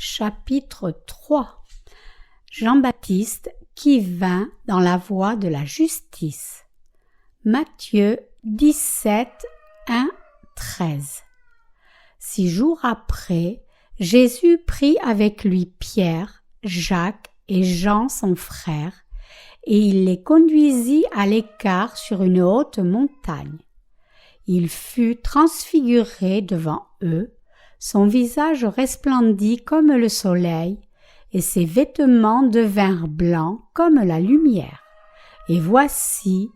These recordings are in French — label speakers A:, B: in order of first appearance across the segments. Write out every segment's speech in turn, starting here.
A: Chapitre 3 Jean-Baptiste qui vint dans la voie de la justice. Matthieu 17, 1, 13. 6 jours après, Jésus prit avec lui Pierre, Jacques et Jean son frère, et il les conduisit à l'écart sur une haute montagne. Il fut transfiguré devant eux, son visage resplendit comme le soleil, et ses vêtements devinrent blancs comme la lumière. Et voici,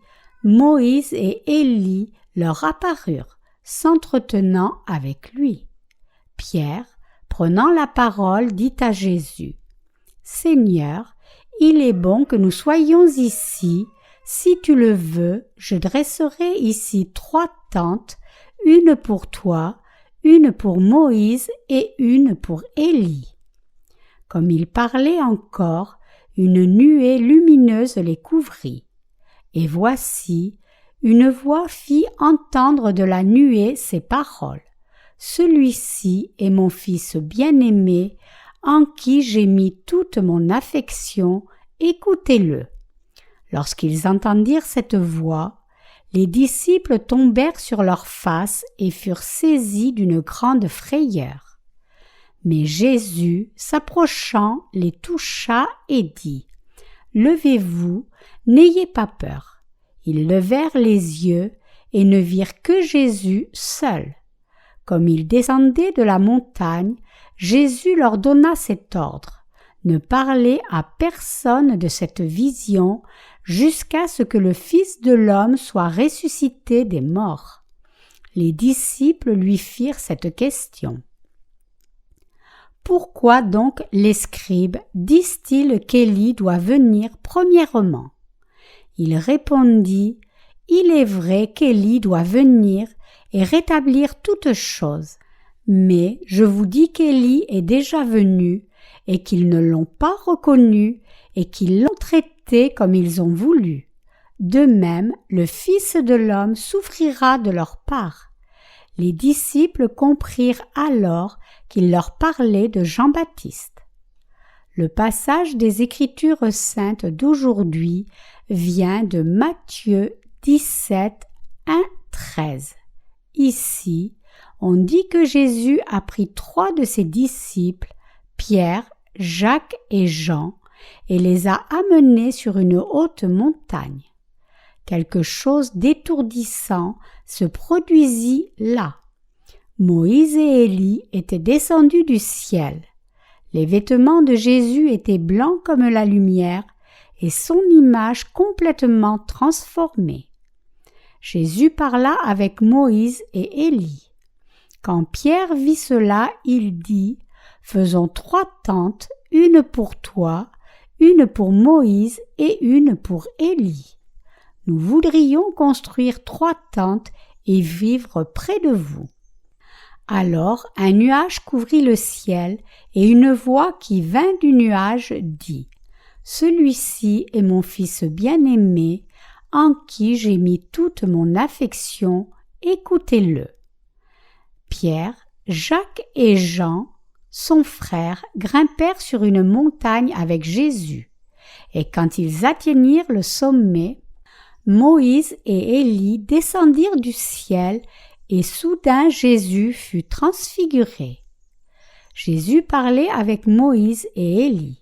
A: Moïse et Élie leur apparurent, s'entretenant avec lui. Pierre, prenant la parole, dit à Jésus : « Seigneur, il est bon que nous soyons ici. Si tu le veux, je dresserai ici 3 tentes, une pour toi, une pour Moïse et une pour Élie. » Comme il parlait encore, une nuée lumineuse les couvrit. Et voici, une voix fit entendre de la nuée ces paroles : « Celui-ci est mon Fils bien-aimé, en qui j'ai mis toute mon affection, écoutez-le. » Lorsqu'ils entendirent cette voix, les disciples tombèrent sur leurs faces et furent saisis d'une grande frayeur. Mais Jésus, s'approchant, les toucha et dit : « Levez-vous, n'ayez pas peur. » Ils levèrent les yeux et ne virent que Jésus seul. Comme ils descendaient de la montagne, Jésus leur donna cet ordre : « Ne parlez à personne de cette vision jusqu'à ce que le Fils de l'homme soit ressuscité des morts. » Les disciples lui firent cette question : « Pourquoi donc les scribes disent-ils qu'Élie doit venir premièrement ?» Il répondit : « Il est vrai qu'Élie doit venir et rétablir toutes choses, mais je vous dis qu'Élie est déjà venu et qu'ils ne l'ont pas reconnu et qu'ils l'ont traité comme ils ont voulu. De même, le Fils de l'homme souffrira de leur part. » Les disciples comprirent alors qu'il leur parlait de Jean-Baptiste. Le passage des Écritures saintes d'aujourd'hui vient de Matthieu 17, 1, 13. Ici, on dit que Jésus a pris 3 de ses disciples, Pierre, Jacques et Jean, et les a amenés sur une haute montagne. Quelque chose d'étourdissant se produisit là. Moïse et Élie étaient descendus du ciel. Les vêtements de Jésus étaient blancs comme la lumière et son image complètement transformée. Jésus parla avec Moïse et Élie. Quand Pierre vit cela, il dit : « Faisons 3 tentes, une pour toi, une pour Moïse et une pour Élie. Nous voudrions construire 3 tentes et vivre près de vous. » Alors un nuage couvrit le ciel, et une voix qui vint du nuage dit : « Celui-ci est mon Fils bien-aimé, en qui j'ai mis toute mon affection, écoutez-le. » Pierre, Jacques et Jean, son frère, grimpèrent sur une montagne avec Jésus, et quand ils atteignirent le sommet, Moïse et Élie descendirent du ciel, et soudain Jésus fut transfiguré. Jésus parlait avec Moïse et Élie.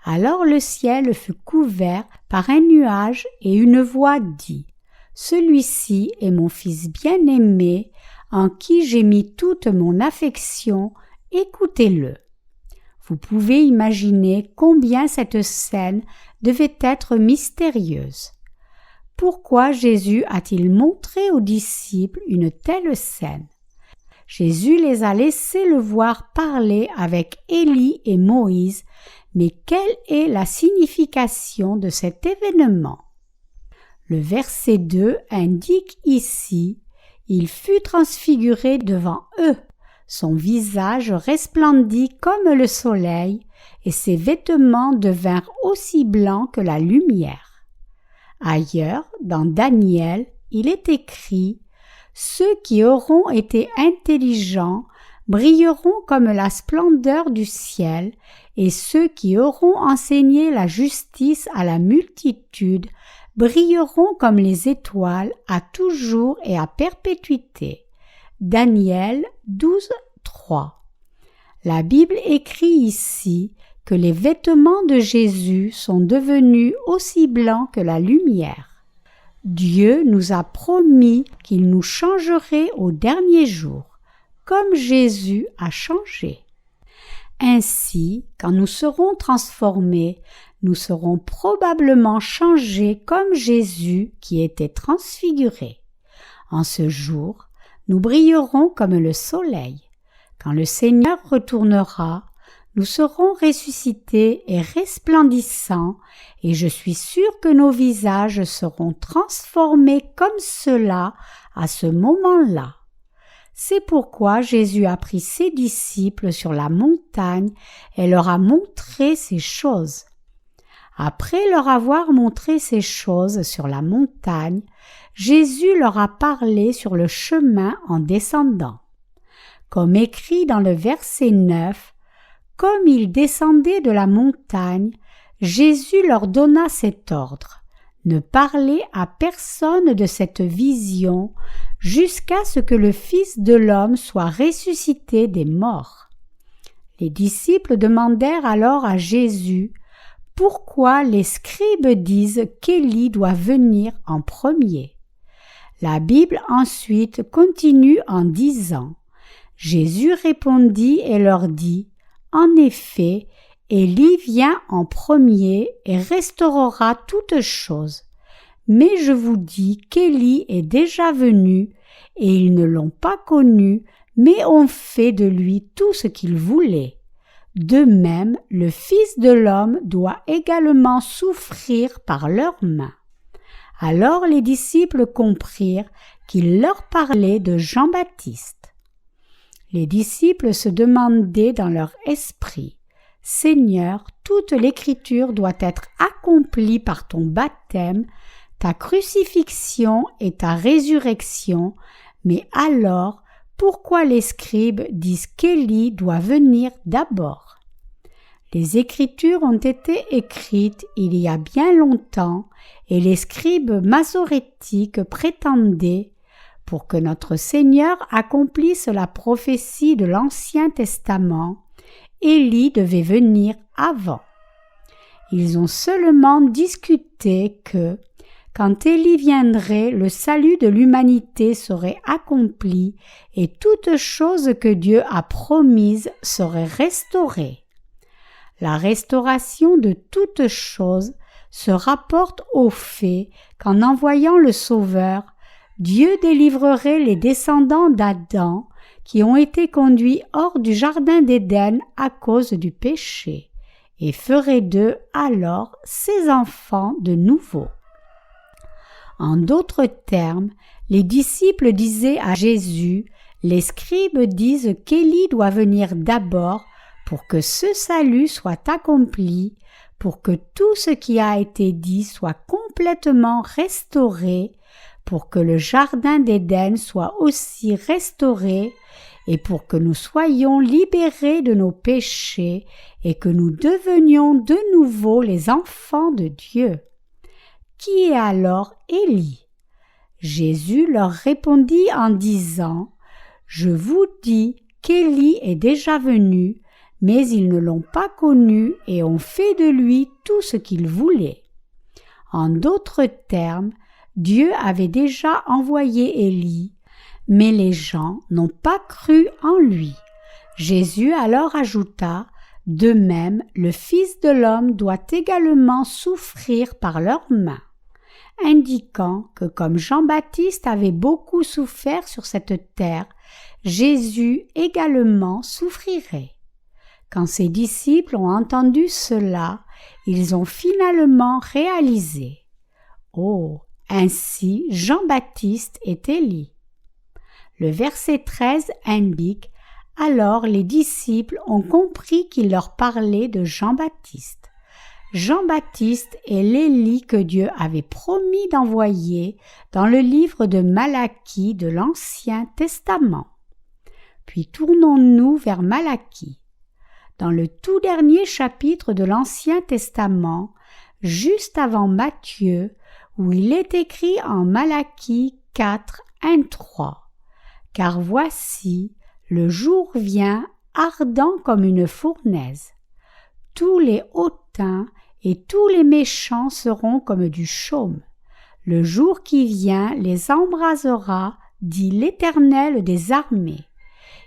A: Alors le ciel fut couvert par un nuage et une voix dit : « Celui-ci est mon Fils bien-aimé, en qui j'ai mis toute mon affection, écoutez-le. » Vous pouvez imaginer combien cette scène devait être mystérieuse. Pourquoi Jésus a-t-il montré aux disciples une telle scène ? Jésus les a laissés le voir parler avec Élie et Moïse, mais quelle est la signification de cet événement ? Le verset 2 indique ici : « Il fut transfiguré devant eux, son visage resplendit comme le soleil, et ses vêtements devinrent aussi blancs que la lumière. » Ailleurs, dans Daniel, il est écrit : « Ceux qui auront été intelligents brilleront comme la splendeur du ciel, et ceux qui auront enseigné la justice à la multitude brilleront comme les étoiles à toujours et à perpétuité. Daniel 12, 3. La Bible écrit ici que les vêtements de Jésus sont devenus aussi blancs que la lumière. Dieu nous a promis qu'il nous changerait au dernier jour, comme Jésus a changé. Ainsi, quand nous serons transformés, nous serons probablement changés comme Jésus qui était transfiguré. En ce jour, nous brillerons comme le soleil. Quand le Seigneur retournera, nous serons ressuscités et resplendissants, et je suis sûre que nos visages seront transformés comme cela à ce moment-là. C'est pourquoi Jésus a pris ses disciples sur la montagne et leur a montré ces choses. Après leur avoir montré ces choses sur la montagne, Jésus leur a parlé sur le chemin en descendant. Comme écrit dans le verset 9, comme ils descendaient de la montagne, Jésus leur donna cet ordre: ne parlez à personne de cette vision jusqu'à ce que le Fils de l'homme soit ressuscité des morts. Les disciples demandèrent alors à Jésus pourquoi les scribes disent qu'Élie doit venir en premier. La Bible ensuite continue en disant: Jésus répondit et leur dit: en effet, Élie vient en premier et restaurera toutes choses. Mais je vous dis qu'Élie est déjà venu, et ils ne l'ont pas connu, mais ont fait de lui tout ce qu'ils voulaient. De même, le Fils de l'homme doit également souffrir par leurs mains. Alors les disciples comprirent qu'il leur parlait de Jean-Baptiste. Les disciples se demandaient dans leur esprit: Seigneur, toute l'Écriture doit être accomplie par ton baptême, ta crucifixion et ta résurrection, mais alors, pourquoi les scribes disent qu'Élie doit venir d'abord? Les Écritures ont été écrites il y a bien longtemps, et les scribes masorétiques prétendaient, pour que notre Seigneur accomplisse la prophétie de l'Ancien Testament, Élie devait venir avant. Ils ont seulement discuté que, quand Élie viendrait, le salut de l'humanité serait accompli et toute chose que Dieu a promise serait restaurée. La restauration de toutes choses se rapporte au fait qu'en envoyant le Sauveur, Dieu délivrerait les descendants d'Adam qui ont été conduits hors du jardin d'Éden à cause du péché, et ferait d'eux alors ses enfants de nouveau. En d'autres termes, les disciples disaient à Jésus: les scribes disent qu'Élie doit venir d'abord pour que ce salut soit accompli, pour que tout ce qui a été dit soit complètement restauré, pour que le jardin d'Éden soit aussi restauré, et pour que nous soyons libérés de nos péchés et que nous devenions de nouveau les enfants de Dieu. Qui est alors Élie? Jésus leur répondit en disant: Je vous dis qu'Élie est déjà venu, mais ils ne l'ont pas connu et ont fait de lui tout ce qu'ils voulaient. En d'autres termes, Dieu avait déjà envoyé Élie, mais les gens n'ont pas cru en lui. Jésus alors ajouta: de même, le Fils de l'homme doit également souffrir par leurs mains, indiquant que comme Jean-Baptiste avait beaucoup souffert sur cette terre, Jésus également souffrirait. Quand ses disciples ont entendu cela, ils ont finalement réalisé: oh, ainsi Jean-Baptiste est Élie. Le verset 13 indique: alors les disciples ont compris qu'il leur parlait de Jean-Baptiste. Jean-Baptiste est l'Élie que Dieu avait promis d'envoyer dans le livre de Malachie de l'Ancien Testament. puis tournons-nous vers Malachie. Dans le tout dernier chapitre de l'Ancien Testament, juste avant Matthieu, où il est écrit en Malachie 4, 1-3. « Car voici, le jour vient ardent comme une fournaise. Tous les hautains et tous les méchants seront comme du chaume. Le jour qui vient les embrasera, dit l'Éternel des armées.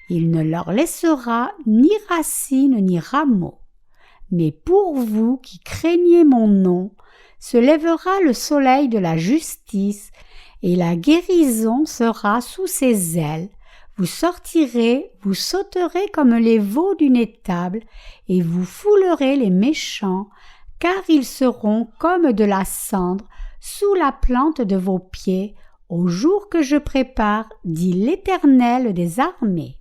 A: Il ne leur laissera ni racines ni rameaux. Mais pour vous qui craignez mon nom, se lèvera le soleil de la justice, et la guérison sera sous ses ailes. Vous sortirez, vous sauterez comme les veaux d'une étable, et vous foulerez les méchants, car ils seront comme de la cendre sous la plante de vos pieds, au jour que je prépare, dit l'Éternel des armées. »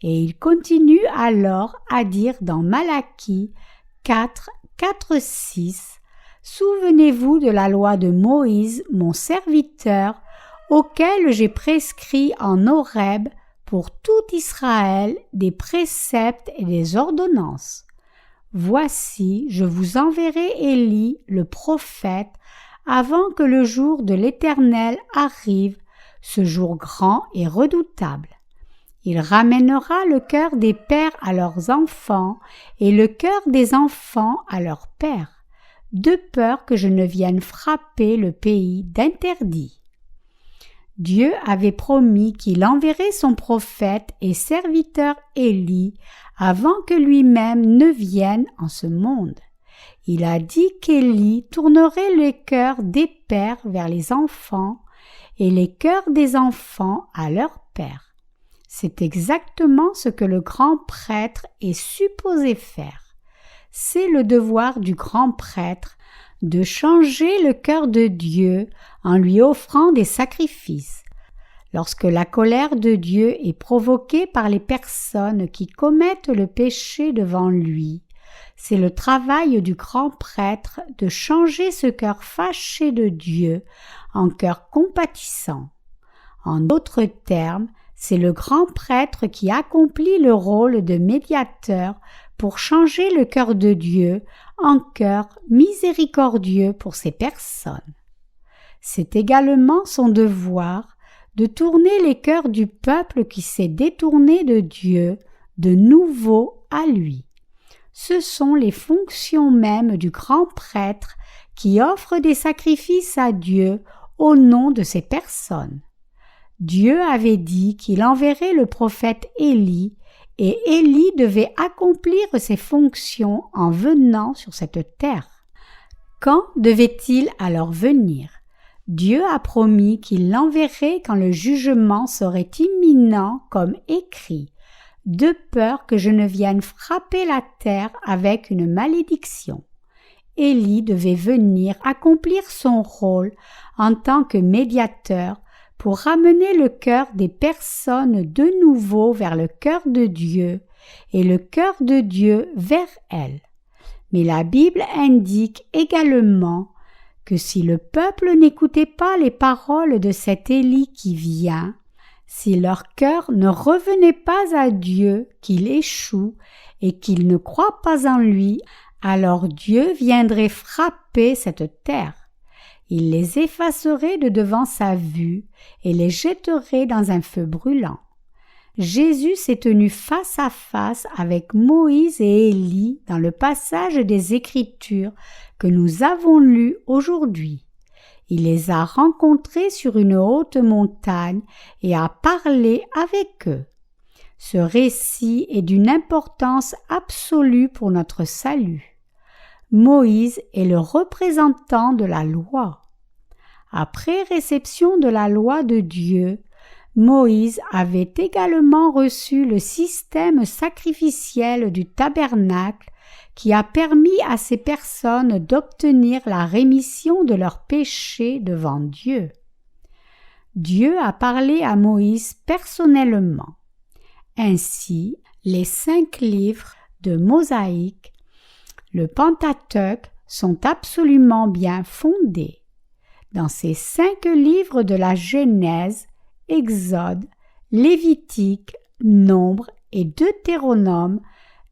A: Et il continue alors à dire dans Malachie 4, 4-6, « Souvenez-vous de la loi de Moïse, mon serviteur, auquel j'ai prescrit en Horeb pour tout Israël des préceptes et des ordonnances. Voici, je vous enverrai Élie, le prophète, avant que le jour de l'Éternel arrive, ce jour grand et redoutable. Il ramènera le cœur des pères à leurs enfants et le cœur des enfants à leurs pères, de peur que je ne vienne frapper le pays d'interdit. » Dieu avait promis qu'il enverrait son prophète et serviteur Élie avant que lui-même ne vienne en ce monde. Il a dit qu'Élie tournerait les cœurs des pères vers les enfants et les cœurs des enfants à leurs pères. C'est exactement ce que le grand prêtre est supposé faire. C'est le devoir du grand prêtre de changer le cœur de Dieu en lui offrant des sacrifices. Lorsque la colère de Dieu est provoquée par les personnes qui commettent le péché devant lui, c'est le travail du grand prêtre de changer ce cœur fâché de Dieu en cœur compatissant. En d'autres termes, c'est le grand prêtre qui accomplit le rôle de médiateur pour changer le cœur de Dieu en cœur miséricordieux pour ces personnes. C'est également son devoir de tourner les cœurs du peuple qui s'est détourné de Dieu de nouveau à lui. Ce sont les fonctions mêmes du grand prêtre qui offre des sacrifices à Dieu au nom de ces personnes. Dieu avait dit qu'il enverrait le prophète Élie, et Élie devait accomplir ses fonctions en venant sur cette terre. Quand devait-il alors venir? Dieu a promis qu'il l'enverrait quand le jugement serait imminent comme écrit, de peur que je ne vienne frapper la terre avec une malédiction. Élie devait venir accomplir son rôle en tant que médiateur pour ramener le cœur des personnes de nouveau vers le cœur de Dieu et le cœur de Dieu vers elles. Mais la Bible indique également que si le peuple n'écoutait pas les paroles de cet Élie qui vient, si leur cœur ne revenait pas à Dieu, qu'il échoue et qu'ils ne croient pas en lui, alors Dieu viendrait frapper cette terre. Il les effacerait de devant sa vue et les jetterait dans un feu brûlant. Jésus s'est tenu face à face avec Moïse et Élie dans le passage des Écritures que nous avons lu aujourd'hui. Il les a rencontrés sur une haute montagne et a parlé avec eux. Ce récit est d'une importance absolue pour notre salut. Moïse est le représentant de la loi. Après réception de la loi de Dieu, Moïse avait également reçu le système sacrificiel du tabernacle qui a permis à ces personnes d'obtenir la rémission de leurs péchés devant Dieu. Dieu a parlé à Moïse personnellement. Ainsi, les 5 livres de Mosaïque, le Pentateuque, sont absolument bien fondés. Dans ces 5 livres de la Genèse, Exode, Lévitique, Nombre et Deutéronome,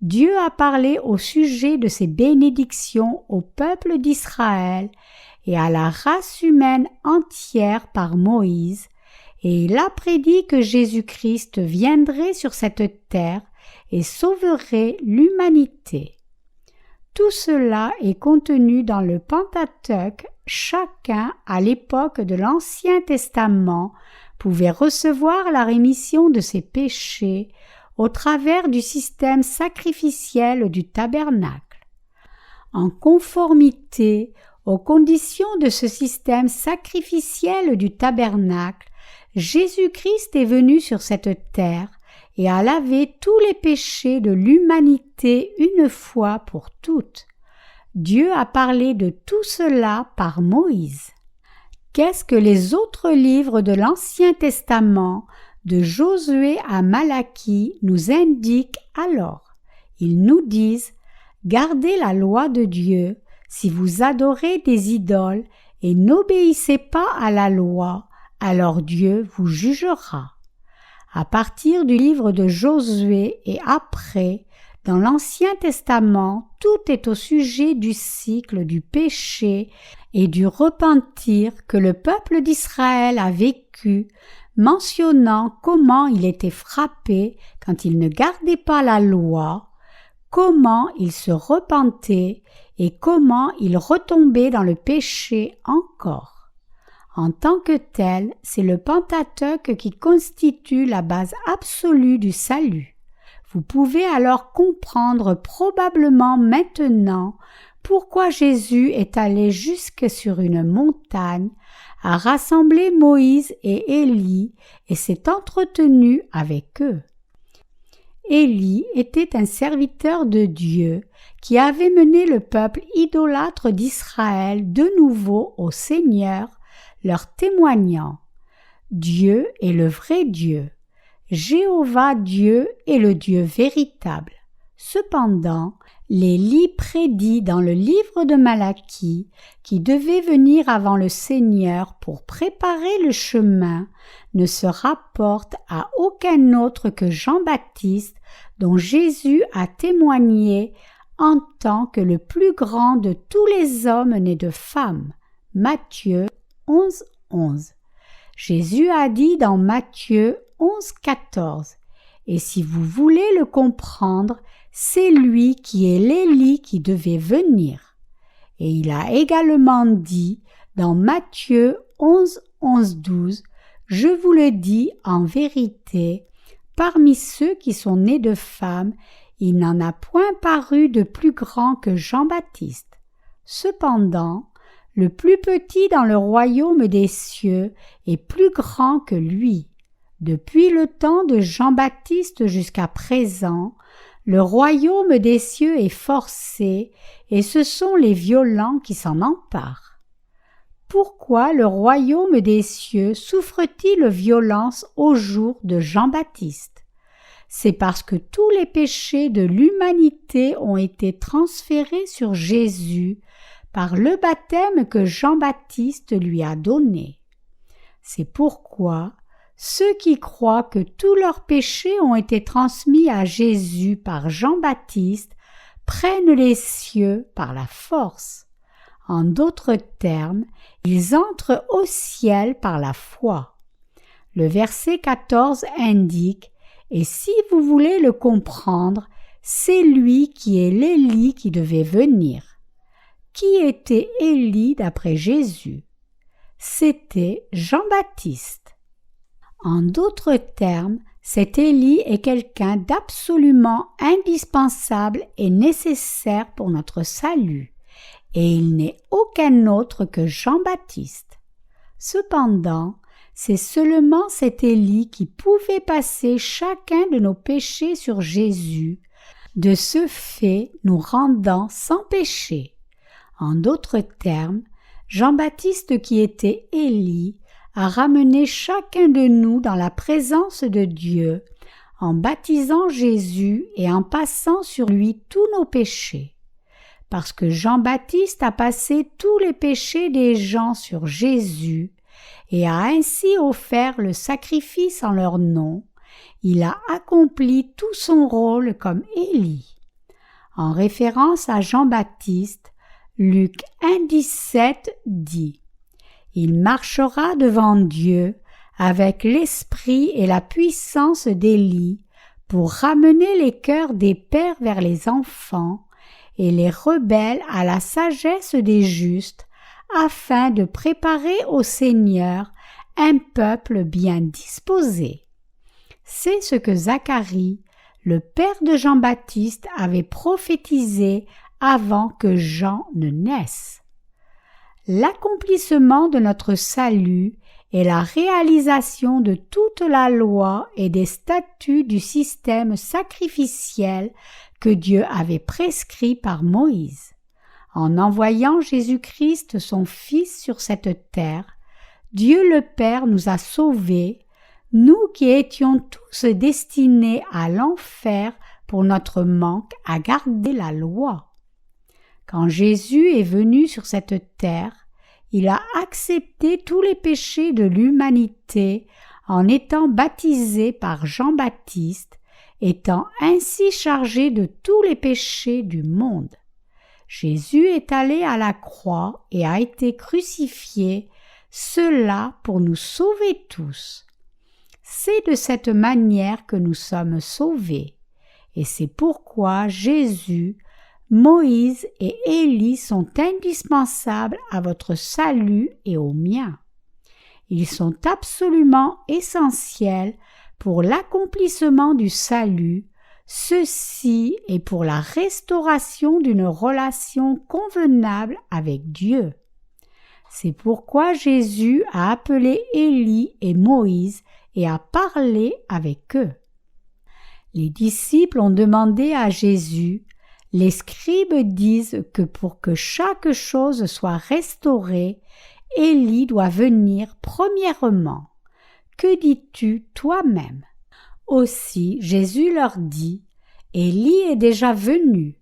A: Dieu a parlé au sujet de ses bénédictions au peuple d'Israël et à la race humaine entière par Moïse, et il a prédit que Jésus-Christ viendrait sur cette terre et sauverait l'humanité. Tout cela est contenu dans le Pentateuque. Chacun, à l'époque de l'Ancien Testament, pouvait recevoir la rémission de ses péchés au travers du système sacrificiel du tabernacle. En conformité aux conditions de ce système sacrificiel du tabernacle, Jésus-Christ est venu sur cette terre et a lavé tous les péchés de l'humanité une fois pour toutes. Dieu a parlé de tout cela par Moïse. Qu'est-ce que les autres livres de l'Ancien Testament, de Josué à Malachie, nous indiquent alors? Ils nous disent « Gardez la loi de Dieu, si vous adorez des idoles et n'obéissez pas à la loi, alors Dieu vous jugera. » À partir du livre de Josué et après, dans l'Ancien Testament, tout est au sujet du cycle du péché et du repentir que le peuple d'Israël a vécu, mentionnant comment il était frappé quand il ne gardait pas la loi, comment il se repentait et comment il retombait dans le péché encore. En tant que tel, c'est le Pentateuque qui constitue la base absolue du salut. Vous pouvez alors comprendre probablement maintenant pourquoi Jésus est allé jusque sur une montagne, a rassemblé Moïse et Élie et s'est entretenu avec eux. Élie était un serviteur de Dieu qui avait mené le peuple idolâtre d'Israël de nouveau au Seigneur, leur témoignant « Dieu est le vrai Dieu, Jéhovah Dieu est le Dieu véritable. » Cependant, l'Élie prédit dans le livre de Malachie qui devait venir avant le Seigneur pour préparer le chemin ne se rapporte à aucun autre que Jean-Baptiste dont Jésus a témoigné en tant que le plus grand de tous les hommes nés de femmes. Matthieu 11:11. Jésus a dit dans Matthieu 11:14 « Et si vous voulez le comprendre, c'est lui qui est l'Élie qui devait venir. » Et il a également dit dans Matthieu 11:12 « Je vous le dis en vérité, parmi ceux qui sont nés de femmes, il n'en a point paru de plus grand que Jean-Baptiste. Cependant, le plus petit dans le royaume des cieux est plus grand que lui. Depuis le temps de Jean-Baptiste jusqu'à présent, le royaume des cieux est forcé, et ce sont les violents qui s'en emparent. Pourquoi le royaume des cieux souffre-t-il violence au jour de Jean-Baptiste? C'est parce que tous les péchés de l'humanité ont été transférés sur Jésus par le baptême que Jean-Baptiste lui a donné. C'est pourquoi ceux qui croient que tous leurs péchés ont été transmis à Jésus par Jean-Baptiste prennent les cieux par la force. En d'autres termes, ils entrent au ciel par la foi. Le verset 14 indique « Et si vous voulez le comprendre, c'est lui qui est l'Élie qui devait venir. » Qui était Élie d'après Jésus? C'était Jean-Baptiste. En d'autres termes, cet Élie est quelqu'un d'absolument indispensable et nécessaire pour notre salut, et il n'est aucun autre que Jean-Baptiste. Cependant, c'est seulement cet Élie qui pouvait passer chacun de nos péchés sur Jésus, de ce fait nous rendant sans péché. En d'autres termes, Jean-Baptiste qui était Élie a ramené chacun de nous dans la présence de Dieu en baptisant Jésus et en passant sur lui tous nos péchés. Parce que Jean-Baptiste a passé tous les péchés des gens sur Jésus et a ainsi offert le sacrifice en leur nom, il a accompli tout son rôle comme Élie. En référence à Jean-Baptiste, Luc 1,17 dit « Il marchera devant Dieu avec l'esprit et la puissance d'Élie pour ramener les cœurs des pères vers les enfants et les rebelles à la sagesse des justes, afin de préparer au Seigneur un peuple bien disposé. » C'est ce que Zacharie, le père de Jean-Baptiste, avait prophétisé avant que Jean ne naisse. L'accomplissement de notre salut est la réalisation de toute la loi et des statuts du système sacrificiel que Dieu avait prescrit par Moïse. En envoyant Jésus-Christ son Fils sur cette terre, Dieu le Père nous a sauvés, nous qui étions tous destinés à l'enfer pour notre manque à garder la loi. Quand Jésus est venu sur cette terre, il a accepté tous les péchés de l'humanité en étant baptisé par Jean-Baptiste, étant ainsi chargé de tous les péchés du monde. Jésus est allé à la croix et a été crucifié, cela pour nous sauver tous. C'est de cette manière que nous sommes sauvés, et c'est pourquoi Jésus, Moïse et Élie sont indispensables à votre salut et au mien. Ils sont absolument essentiels pour l'accomplissement du salut, ceci est pour la restauration d'une relation convenable avec Dieu. C'est pourquoi Jésus a appelé Élie et Moïse et a parlé avec eux. Les disciples ont demandé à Jésus « Les scribes disent que pour que chaque chose soit restaurée, Élie doit venir premièrement. Que dis-tu toi-même » Aussi Jésus leur dit « Élie est déjà venu. »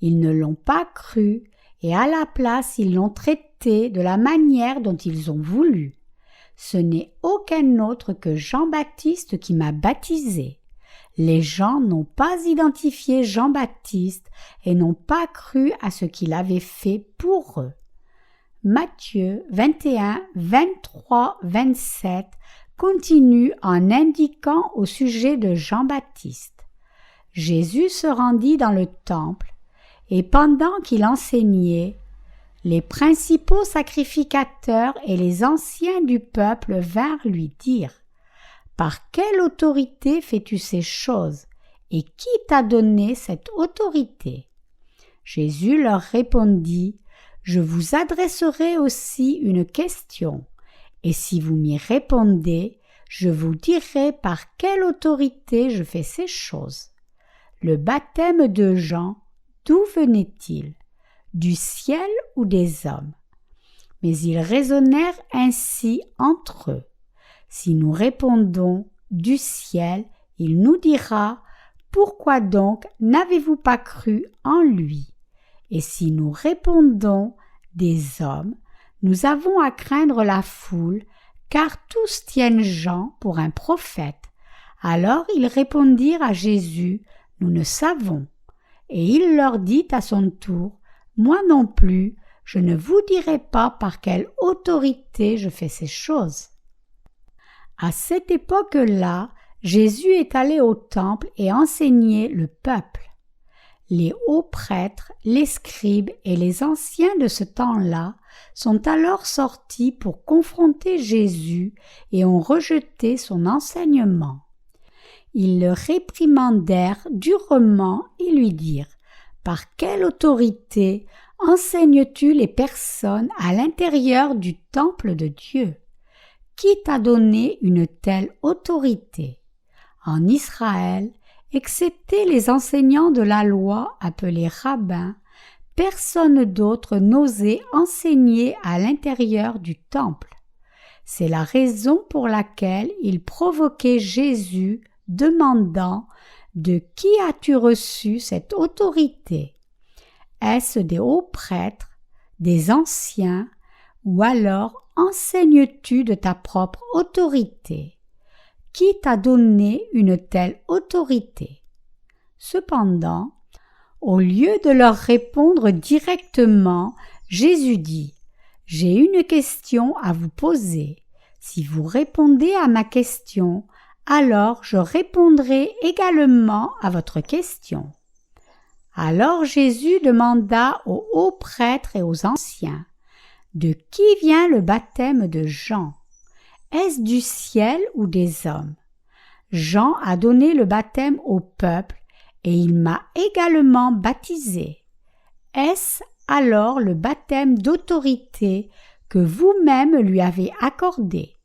A: Ils ne l'ont pas cru et à la place ils l'ont traité de la manière dont ils ont voulu. Ce n'est aucun autre que Jean-Baptiste qui m'a baptisé. Les gens n'ont pas identifié Jean-Baptiste et n'ont pas cru à ce qu'il avait fait pour eux. Matthieu 21, 23, 27 continue en indiquant au sujet de Jean-Baptiste. Jésus se rendit dans le temple et pendant qu'il enseignait, les principaux sacrificateurs et les anciens du peuple vinrent lui dire « Par quelle autorité fais-tu ces choses et qui t'a donné cette autorité ?» Jésus leur répondit « Je vous adresserai aussi une question, et si vous m'y répondez, je vous dirai par quelle autorité je fais ces choses. Le baptême de Jean, d'où venait-il ? Du ciel ou des hommes ?» Mais ils raisonnèrent ainsi entre eux. Si nous répondons « du ciel », il nous dira « Pourquoi donc n'avez-vous pas cru en lui ?» Et si nous répondons « des hommes », nous avons à craindre la foule, car tous tiennent Jean pour un prophète. Alors ils répondirent à Jésus « Nous ne savons ». Et il leur dit à son tour « Moi non plus, je ne vous dirai pas par quelle autorité je fais ces choses. » À cette époque-là, Jésus est allé au temple et enseignait le peuple. Les hauts prêtres, les scribes et les anciens de ce temps-là sont alors sortis pour confronter Jésus et ont rejeté son enseignement. Ils le réprimandèrent durement et lui dirent « Par quelle autorité enseignes-tu les personnes à l'intérieur du temple de Dieu ? Qui t'a donné une telle autorité ? » En Israël, excepté les enseignants de la loi appelés rabbins, personne d'autre n'osait enseigner à l'intérieur du temple. C'est la raison pour laquelle ils provoquaient Jésus, demandant « De qui as-tu reçu cette autorité ? Est-ce des hauts prêtres, des anciens, ou alors enseignes-tu de ta propre autorité ? Qui t'a donné une telle autorité? Cependant, au lieu de leur répondre directement, Jésus dit « J'ai une question à vous poser. Si vous répondez à ma question, alors je répondrai également à votre question. » Alors Jésus demanda aux hauts prêtres et aux anciens « De qui vient le baptême de Jean? Est-ce du ciel ou des hommes? Jean a donné le baptême au peuple et il m'a également baptisé. Est-ce alors le baptême d'autorité que vous-même lui avez accordé?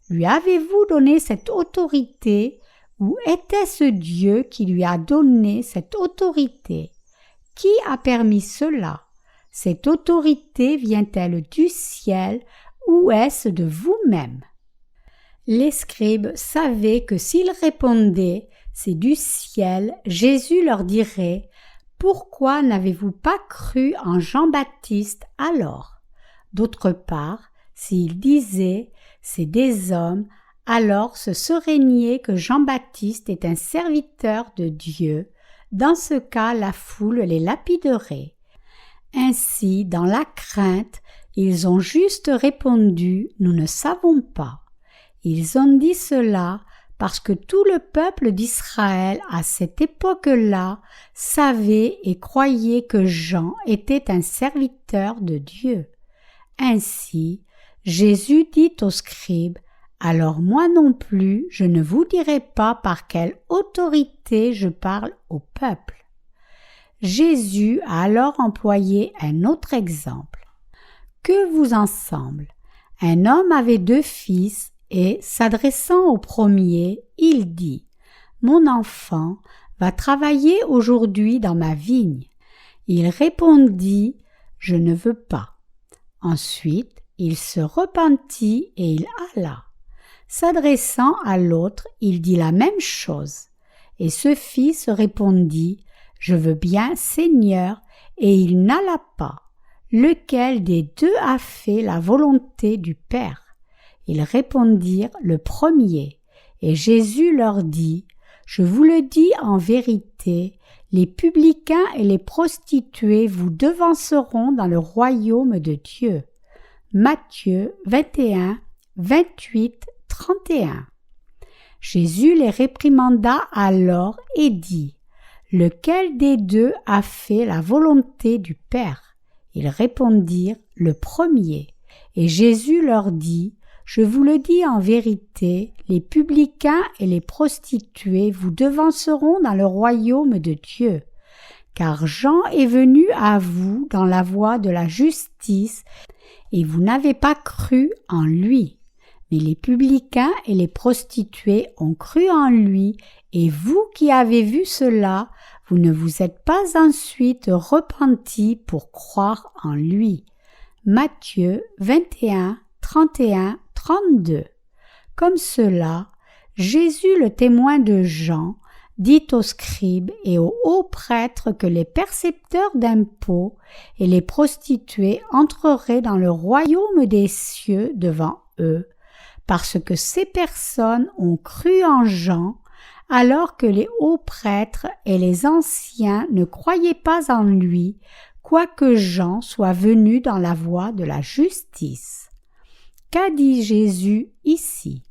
A: Lui avez-vous donné cette autorité ou était-ce Dieu qui lui a donné cette autorité? Qui a permis cela? Cette autorité vient-elle du ciel ou est-ce de vous-même? Les scribes savaient que s'ils répondaient « c'est du ciel », Jésus leur dirait « Pourquoi n'avez-vous pas cru en Jean-Baptiste alors ?» D'autre part, s'ils disaient « c'est des hommes », alors ce serait nier que Jean-Baptiste est un serviteur de Dieu. Dans ce cas, la foule les lapiderait. Ainsi, dans la crainte, ils ont juste répondu « Nous ne savons pas ». Ils ont dit cela parce que tout le peuple d'Israël à cette époque-là savait et croyait que Jean était un serviteur de Dieu. Ainsi, Jésus dit aux scribes « Alors moi non plus, je ne vous dirai pas par quelle autorité je parle au peuple. » Jésus a alors employé un autre exemple. Que vous en semble? Un homme avait 2 fils et, s'adressant au premier, il dit « Mon enfant va travailler aujourd'hui dans ma vigne. » Il répondit « Je ne veux pas. » Ensuite, il se repentit et il alla. S'adressant à l'autre, il dit la même chose. Et ce fils répondit « Je veux bien, Seigneur » et il n'alla pas. Lequel des 2 a fait la volonté du Père? Ils répondirent le premier, et Jésus leur dit « Je vous le dis en vérité, les publicains et les prostituées vous devanceront dans le royaume de Dieu. » Matthieu 21, 28, 31. Jésus les réprimanda alors et dit « Lequel des 2 a fait la volonté du Père? » Ils répondirent le premier, et Jésus leur dit « Je vous le dis en vérité, les publicains et les prostituées vous devanceront dans le royaume de Dieu. Car Jean est venu à vous dans la voie de la justice, et vous n'avez pas cru en lui. Mais les publicains et les prostituées ont cru en lui, et vous qui avez vu cela, vous ne vous êtes pas ensuite repentis pour croire en lui. » Matthieu 21, 31, 32. Comme cela, Jésus, le témoin de Jean, dit aux scribes et aux hauts prêtres que les percepteurs d'impôts et les prostituées entreraient dans le royaume des cieux devant eux, parce que ces personnes ont cru en Jean, alors que les hauts prêtres et les anciens ne croyaient pas en lui, quoique Jean soit venu dans la voie de la justice. Qu'a dit Jésus ici?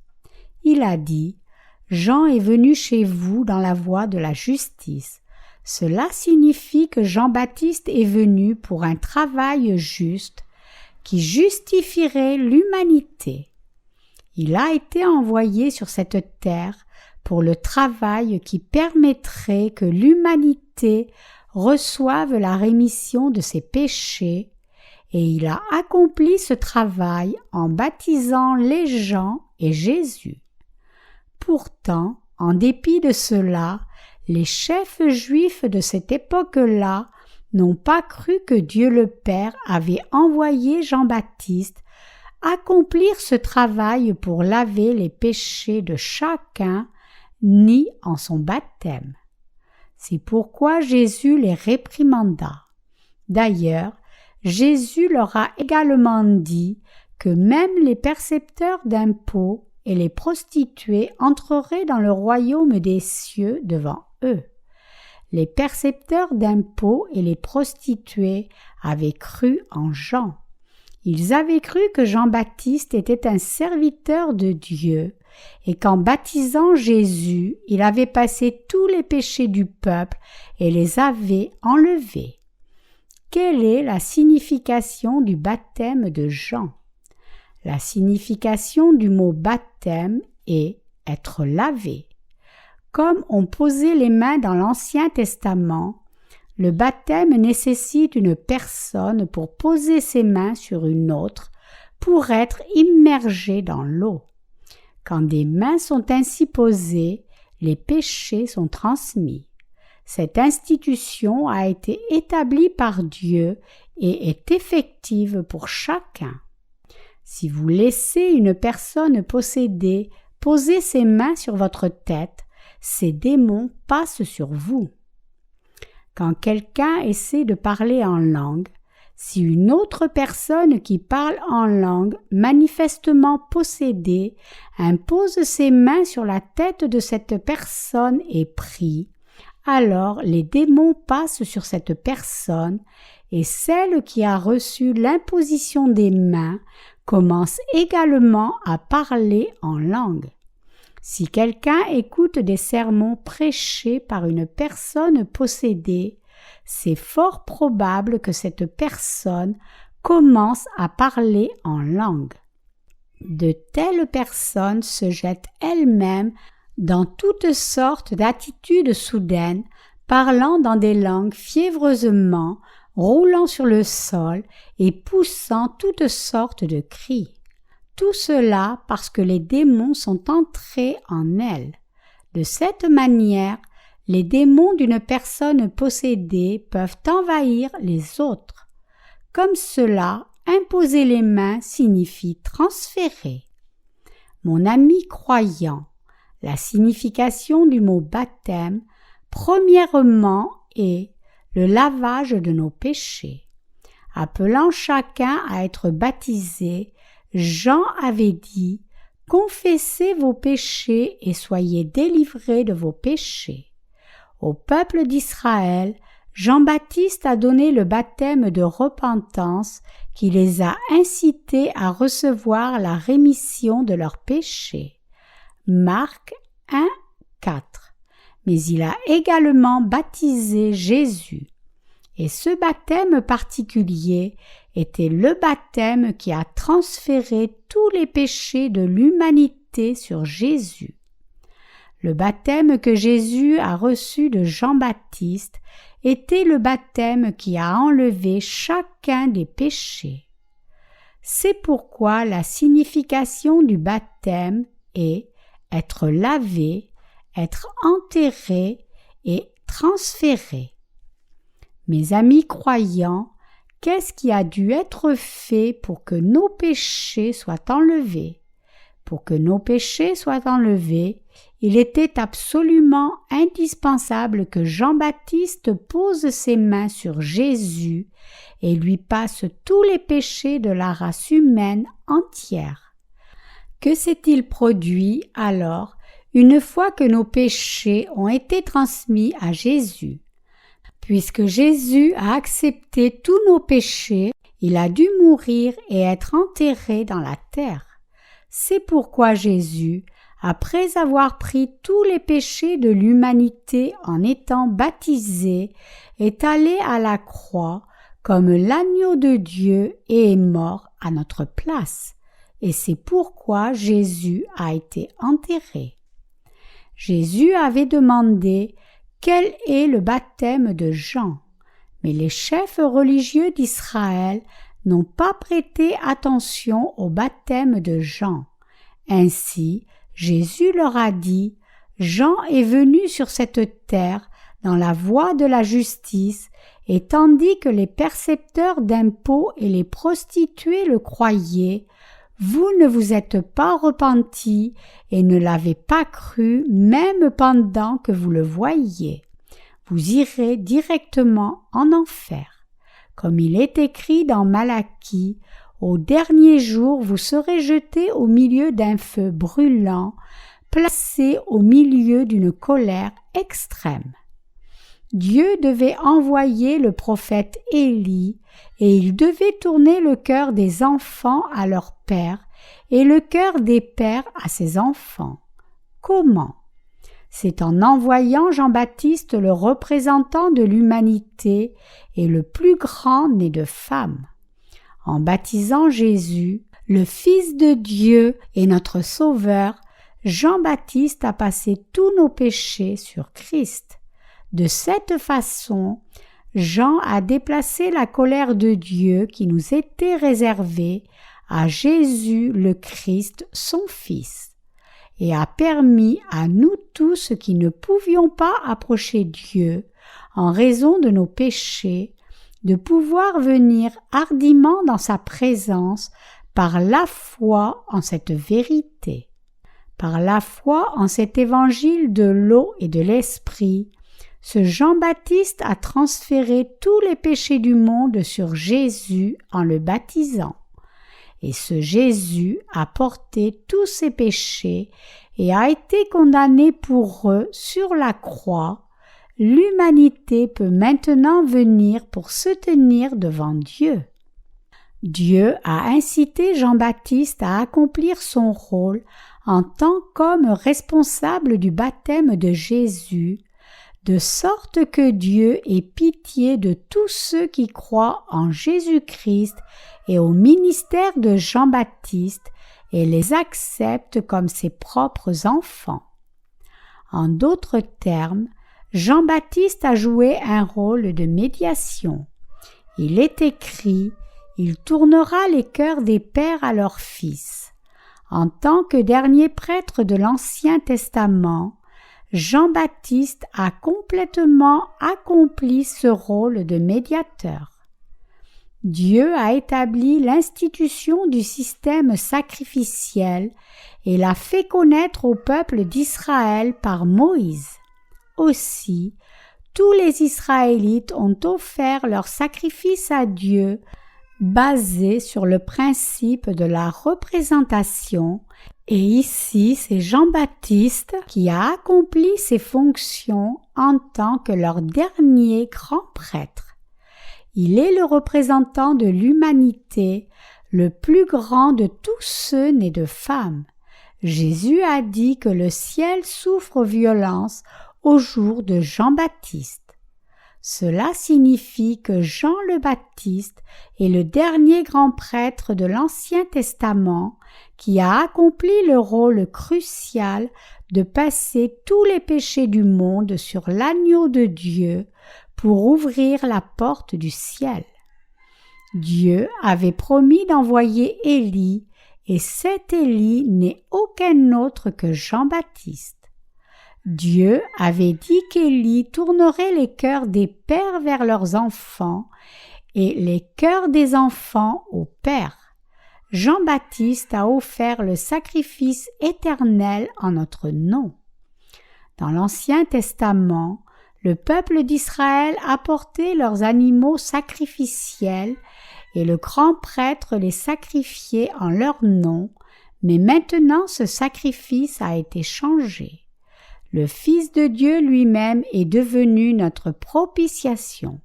A: Il a dit « Jean est venu chez vous dans la voie de la justice. » Cela signifie que Jean-Baptiste est venu pour un travail juste qui justifierait l'humanité. Il a été envoyé sur cette terre pour le travail qui permettrait que l'humanité reçoive la rémission de ses péchés, et il a accompli ce travail en baptisant les gens et Jésus. Pourtant, en dépit de cela, les chefs juifs de cette époque-là n'ont pas cru que Dieu le Père avait envoyé Jean-Baptiste accomplir ce travail pour laver les péchés de chacun, ni en son baptême. C'est pourquoi Jésus les réprimanda. D'ailleurs, Jésus leur a également dit que même les percepteurs d'impôts et les prostituées entreraient dans le royaume des cieux devant eux. Les percepteurs d'impôts et les prostituées avaient cru en Jean. Ils avaient cru que Jean-Baptiste était un serviteur de Dieu et qu'en baptisant Jésus, il avait passé tous les péchés du peuple et les avait enlevés. Quelle est la signification du baptême de Jean? La signification du mot baptême est être lavé. Comme on posait les mains dans l'Ancien Testament, le baptême nécessite une personne pour poser ses mains sur une autre pour être immergé dans l'eau. Quand des mains sont ainsi posées, les péchés sont transmis. Cette institution a été établie par Dieu et est effective pour chacun. Si vous laissez une personne possédée poser ses mains sur votre tête, ces démons passent sur vous. Quand quelqu'un essaie de parler en langue, si une autre personne qui parle en langue, manifestement possédée, impose ses mains sur la tête de cette personne et prie, alors les démons passent sur cette personne et celle qui a reçu l'imposition des mains commence également à parler en langue. Si quelqu'un écoute des sermons prêchés par une personne possédée, c'est fort probable que cette personne commence à parler en langue. De telles personnes se jettent elles-mêmes dans toutes sortes d'attitudes soudaines, parlant dans des langues fiévreusement, roulant sur le sol et poussant toutes sortes de cris. Tout cela parce que les démons sont entrés en elles. De cette manière, les démons d'une personne possédée peuvent envahir les autres. Comme cela, imposer les mains signifie transférer. Mon ami croyant, la signification du mot baptême, premièrement, est le lavage de nos péchés. Appelant chacun à être baptisé, Jean avait dit « Confessez vos péchés et soyez délivrés de vos péchés ». Au peuple d'Israël, Jean-Baptiste a donné le baptême de repentance qui les a incités à recevoir la rémission de leurs péchés. Marc 1, 4. Mais il a également baptisé Jésus. Et ce baptême particulier était le baptême qui a transféré tous les péchés de l'humanité sur Jésus. Le baptême que Jésus a reçu de Jean-Baptiste était le baptême qui a enlevé chacun des péchés. C'est pourquoi la signification du baptême est être lavé, être enterré et transféré. Mes amis croyants, qu'est-ce qui a dû être fait pour que nos péchés soient enlevés? Pour que nos péchés soient enlevés, il était absolument indispensable que Jean-Baptiste pose ses mains sur Jésus et lui passe tous les péchés de la race humaine entière. Que s'est-il produit alors une fois que nos péchés ont été transmis à Jésus? Puisque Jésus a accepté tous nos péchés, il a dû mourir et être enterré dans la terre. C'est pourquoi Jésus, après avoir pris tous les péchés de l'humanité en étant baptisé, est allé à la croix comme l'agneau de Dieu et est mort à notre place. Et c'est pourquoi Jésus a été enterré. Jésus avait demandé quel est le baptême de Jean, mais les chefs religieux d'Israël n'ont pas prêté attention au baptême de Jean. Ainsi, Jésus leur a dit « Jean est venu sur cette terre dans la voie de la justice, et tandis que les percepteurs d'impôts et les prostituées le croyaient, vous ne vous êtes pas repentis et ne l'avez pas cru même pendant que vous le voyiez. Vous irez directement en enfer. Comme il est écrit dans Malachie, Au dernier jour, vous serez jetés au milieu d'un feu brûlant, placés au milieu d'une colère extrême. Dieu devait envoyer le prophète Élie et il devait tourner le cœur des enfants à leur père et le cœur des pères à ses enfants. Comment? C'est en envoyant Jean-Baptiste, le représentant de l'humanité et le plus grand né de femme. En baptisant Jésus, le Fils de Dieu et notre Sauveur, Jean-Baptiste a passé tous nos péchés sur Christ. De cette façon, Jean a déplacé la colère de Dieu qui nous était réservée à Jésus le Christ, son Fils, et a permis à nous tous qui ne pouvions pas approcher Dieu en raison de nos péchés, de pouvoir venir hardiment dans sa présence par la foi en cette vérité. Par la foi en cet évangile de l'eau et de l'esprit, ce Jean-Baptiste a transféré tous les péchés du monde sur Jésus en le baptisant. Et ce Jésus a porté tous ses péchés et a été condamné pour eux sur la croix. L'humanité peut maintenant venir pour se tenir devant Dieu. Dieu a incité Jean-Baptiste à accomplir son rôle en tant qu'homme responsable du baptême de Jésus, de sorte que Dieu ait pitié de tous ceux qui croient en Jésus-Christ et au ministère de Jean-Baptiste et les accepte comme ses propres enfants. En d'autres termes, Jean-Baptiste a joué un rôle de médiation. Il est écrit « Il tournera les cœurs des pères à leurs fils ». En tant que dernier prêtre de l'Ancien Testament, Jean-Baptiste a complètement accompli ce rôle de médiateur. Dieu a établi l'institution du système sacrificiel et l'a fait connaître au peuple d'Israël par Moïse. Aussi, tous les Israélites ont offert leur sacrifice à Dieu basé sur le principe de la représentation, et ici c'est Jean-Baptiste qui a accompli ses fonctions en tant que leur dernier grand prêtre. Il est le représentant de l'humanité, le plus grand de tous ceux nés de femmes. Jésus a dit que le ciel souffre violence au jour de Jean-Baptiste. Cela signifie que Jean le Baptiste est le dernier grand prêtre de l'Ancien Testament qui a accompli le rôle crucial de passer tous les péchés du monde sur l'agneau de Dieu pour ouvrir la porte du ciel. Dieu avait promis d'envoyer Élie, et cet Élie n'est aucun autre que Jean-Baptiste. Dieu avait dit qu'Élie tournerait les cœurs des pères vers leurs enfants et les cœurs des enfants aux pères. Jean-Baptiste a offert le sacrifice éternel en notre nom. Dans l'Ancien Testament, le peuple d'Israël apportait leurs animaux sacrificiels et le grand prêtre les sacrifiait en leur nom, mais maintenant ce sacrifice a été changé. Le Fils de Dieu lui-même est devenu notre propitiation.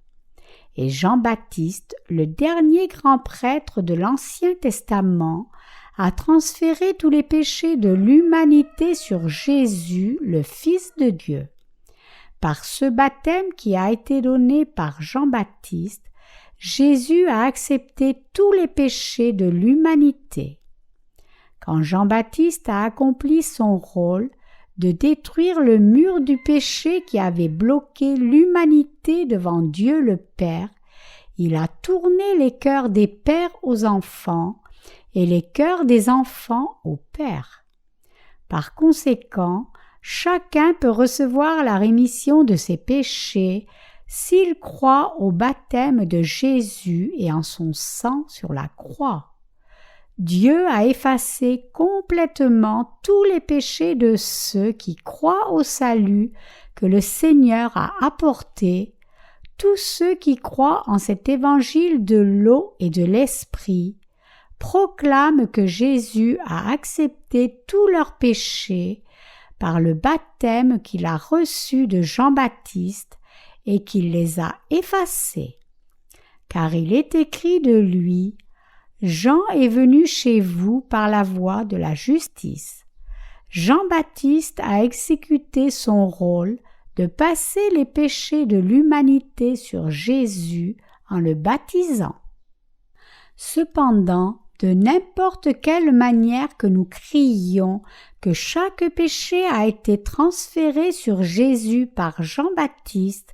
A: Et Jean-Baptiste, le dernier grand prêtre de l'Ancien Testament, a transféré tous les péchés de l'humanité sur Jésus, le Fils de Dieu. Par ce baptême qui a été donné par Jean-Baptiste, Jésus a accepté tous les péchés de l'humanité. Quand Jean-Baptiste a accompli son rôle de détruire le mur du péché qui avait bloqué l'humanité devant Dieu le Père, il a tourné les cœurs des pères aux enfants et les cœurs des enfants aux pères. Par conséquent, chacun peut recevoir la rémission de ses péchés s'il croit au baptême de Jésus et en son sang sur la croix. Dieu a effacé complètement tous les péchés de ceux qui croient au salut que le Seigneur a apporté, tous ceux qui croient en cet évangile de l'eau et de l'esprit, proclament que Jésus a accepté tous leurs péchés par le baptême qu'il a reçu de Jean-Baptiste et qu'il les a effacés. Car il est écrit de lui « Jean est venu chez vous par la voie de la justice ». Jean-Baptiste a exécuté son rôle de passer les péchés de l'humanité sur Jésus en le baptisant. Cependant, de n'importe quelle manière que nous crions que chaque péché a été transféré sur Jésus par Jean-Baptiste,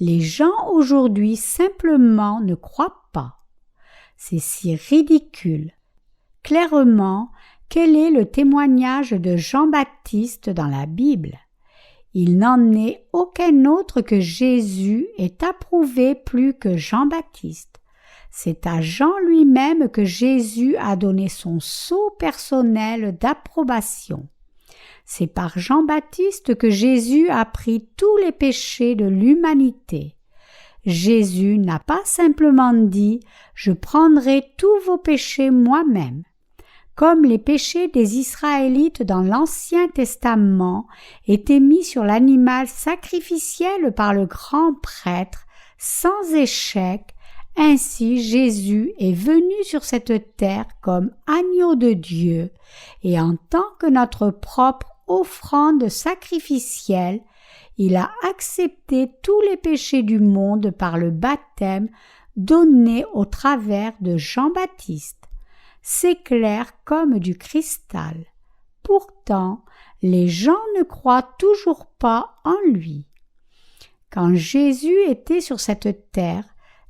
A: les gens aujourd'hui simplement ne croient pas. C'est si ridicule. Clairement, quel est le témoignage de Jean-Baptiste dans la Bible? Il n'en est aucun autre que Jésus est approuvé plus que Jean-Baptiste. C'est à Jean lui-même que Jésus a donné son sceau personnel d'approbation. C'est par Jean-Baptiste que Jésus a pris tous les péchés de l'humanité. Jésus n'a pas simplement dit « Je prendrai tous vos péchés moi-même ». Comme les péchés des Israélites dans l'Ancien Testament étaient mis sur l'animal sacrificiel par le grand prêtre sans échec, ainsi Jésus est venu sur cette terre comme agneau de Dieu, et en tant que notre propre offrande sacrificielle, il a accepté tous les péchés du monde par le baptême donné au travers de Jean-Baptiste. C'est clair comme du cristal. Pourtant, les gens ne croient toujours pas en lui. Quand Jésus était sur cette terre,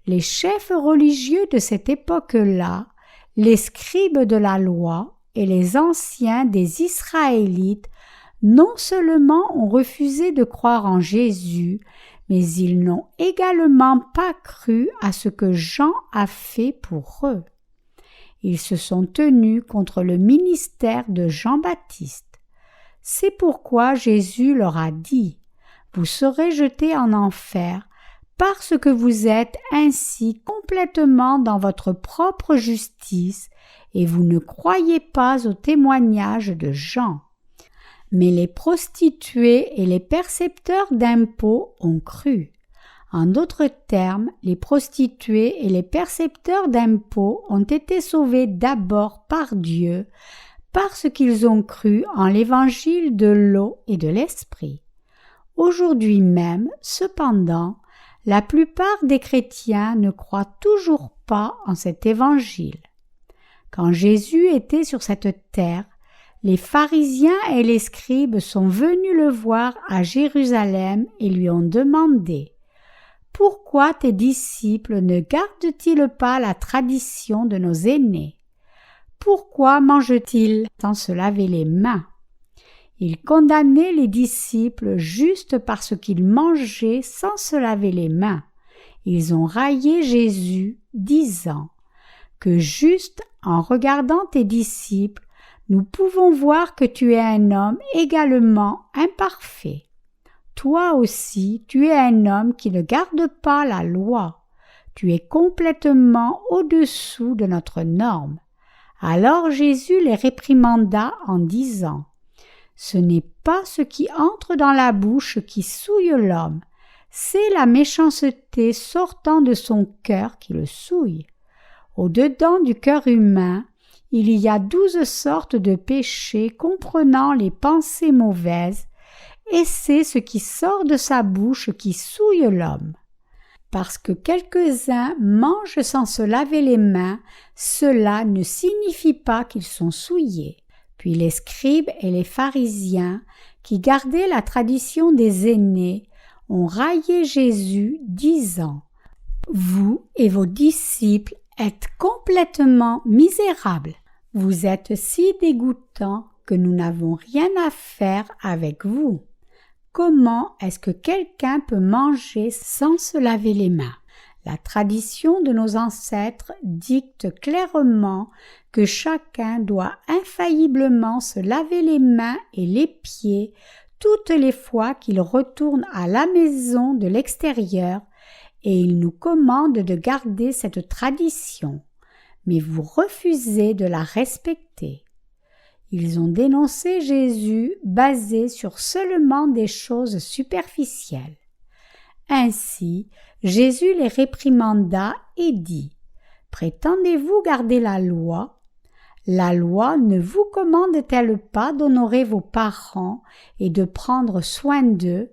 A: les chefs religieux de cette époque-là, les scribes de la loi et les anciens des Israélites non seulement ont refusé de croire en Jésus, mais ils n'ont également pas cru à ce que Jean a fait pour eux. Ils se sont tenus contre le ministère de Jean-Baptiste. C'est pourquoi Jésus leur a dit « Vous serez jetés en enfer parce que vous êtes ainsi complètement dans votre propre justice et vous ne croyez pas au témoignage de Jean. » Mais les prostituées et les percepteurs d'impôts ont cru. En d'autres termes, les prostituées et les percepteurs d'impôts ont été sauvés d'abord par Dieu parce qu'ils ont cru en l'évangile de l'eau et de l'esprit. Aujourd'hui même, cependant, la plupart des chrétiens ne croient toujours pas en cet évangile. Quand Jésus était sur cette terre, les pharisiens et les scribes sont venus le voir à Jérusalem et lui ont demandé « Pourquoi tes disciples ne gardent-ils pas la tradition de nos aînés? Pourquoi mangent-ils sans se laver les mains ?» Ils condamnaient les disciples juste parce qu'ils mangeaient sans se laver les mains. Ils ont raillé Jésus, disant que juste en regardant tes disciples, nous pouvons voir que tu es un homme également imparfait. Toi aussi, tu es un homme qui ne garde pas la loi. Tu es complètement au-dessous de notre norme. Alors Jésus les réprimanda en disant « Ce n'est pas ce qui entre dans la bouche qui souille l'homme, c'est la méchanceté sortant de son cœur qui le souille. Au-dedans du cœur humain, il y a 12 sortes de péchés comprenant les pensées mauvaises, et c'est ce qui sort de sa bouche qui souille l'homme. Parce que quelques-uns mangent sans se laver les mains, cela ne signifie pas qu'ils sont souillés. » Puis les scribes et les pharisiens, qui gardaient la tradition des aînés, ont raillé Jésus, disant « Vous et vos disciples êtes complètement misérables. Vous êtes si dégoûtants que nous n'avons rien à faire avec vous. Comment est-ce que quelqu'un peut manger sans se laver les mains? La tradition de nos ancêtres dicte clairement que chacun doit infailliblement se laver les mains et les pieds toutes les fois qu'il retourne à la maison de l'extérieur, et il nous commande de garder cette tradition. mais vous refusez de la respecter. Ils ont dénoncé Jésus basé sur seulement des choses superficielles. Ainsi, Jésus les réprimanda et dit « Prétendez-vous garder la loi ? La loi ne vous commande-t-elle pas d'honorer vos parents et de prendre soin d'eux,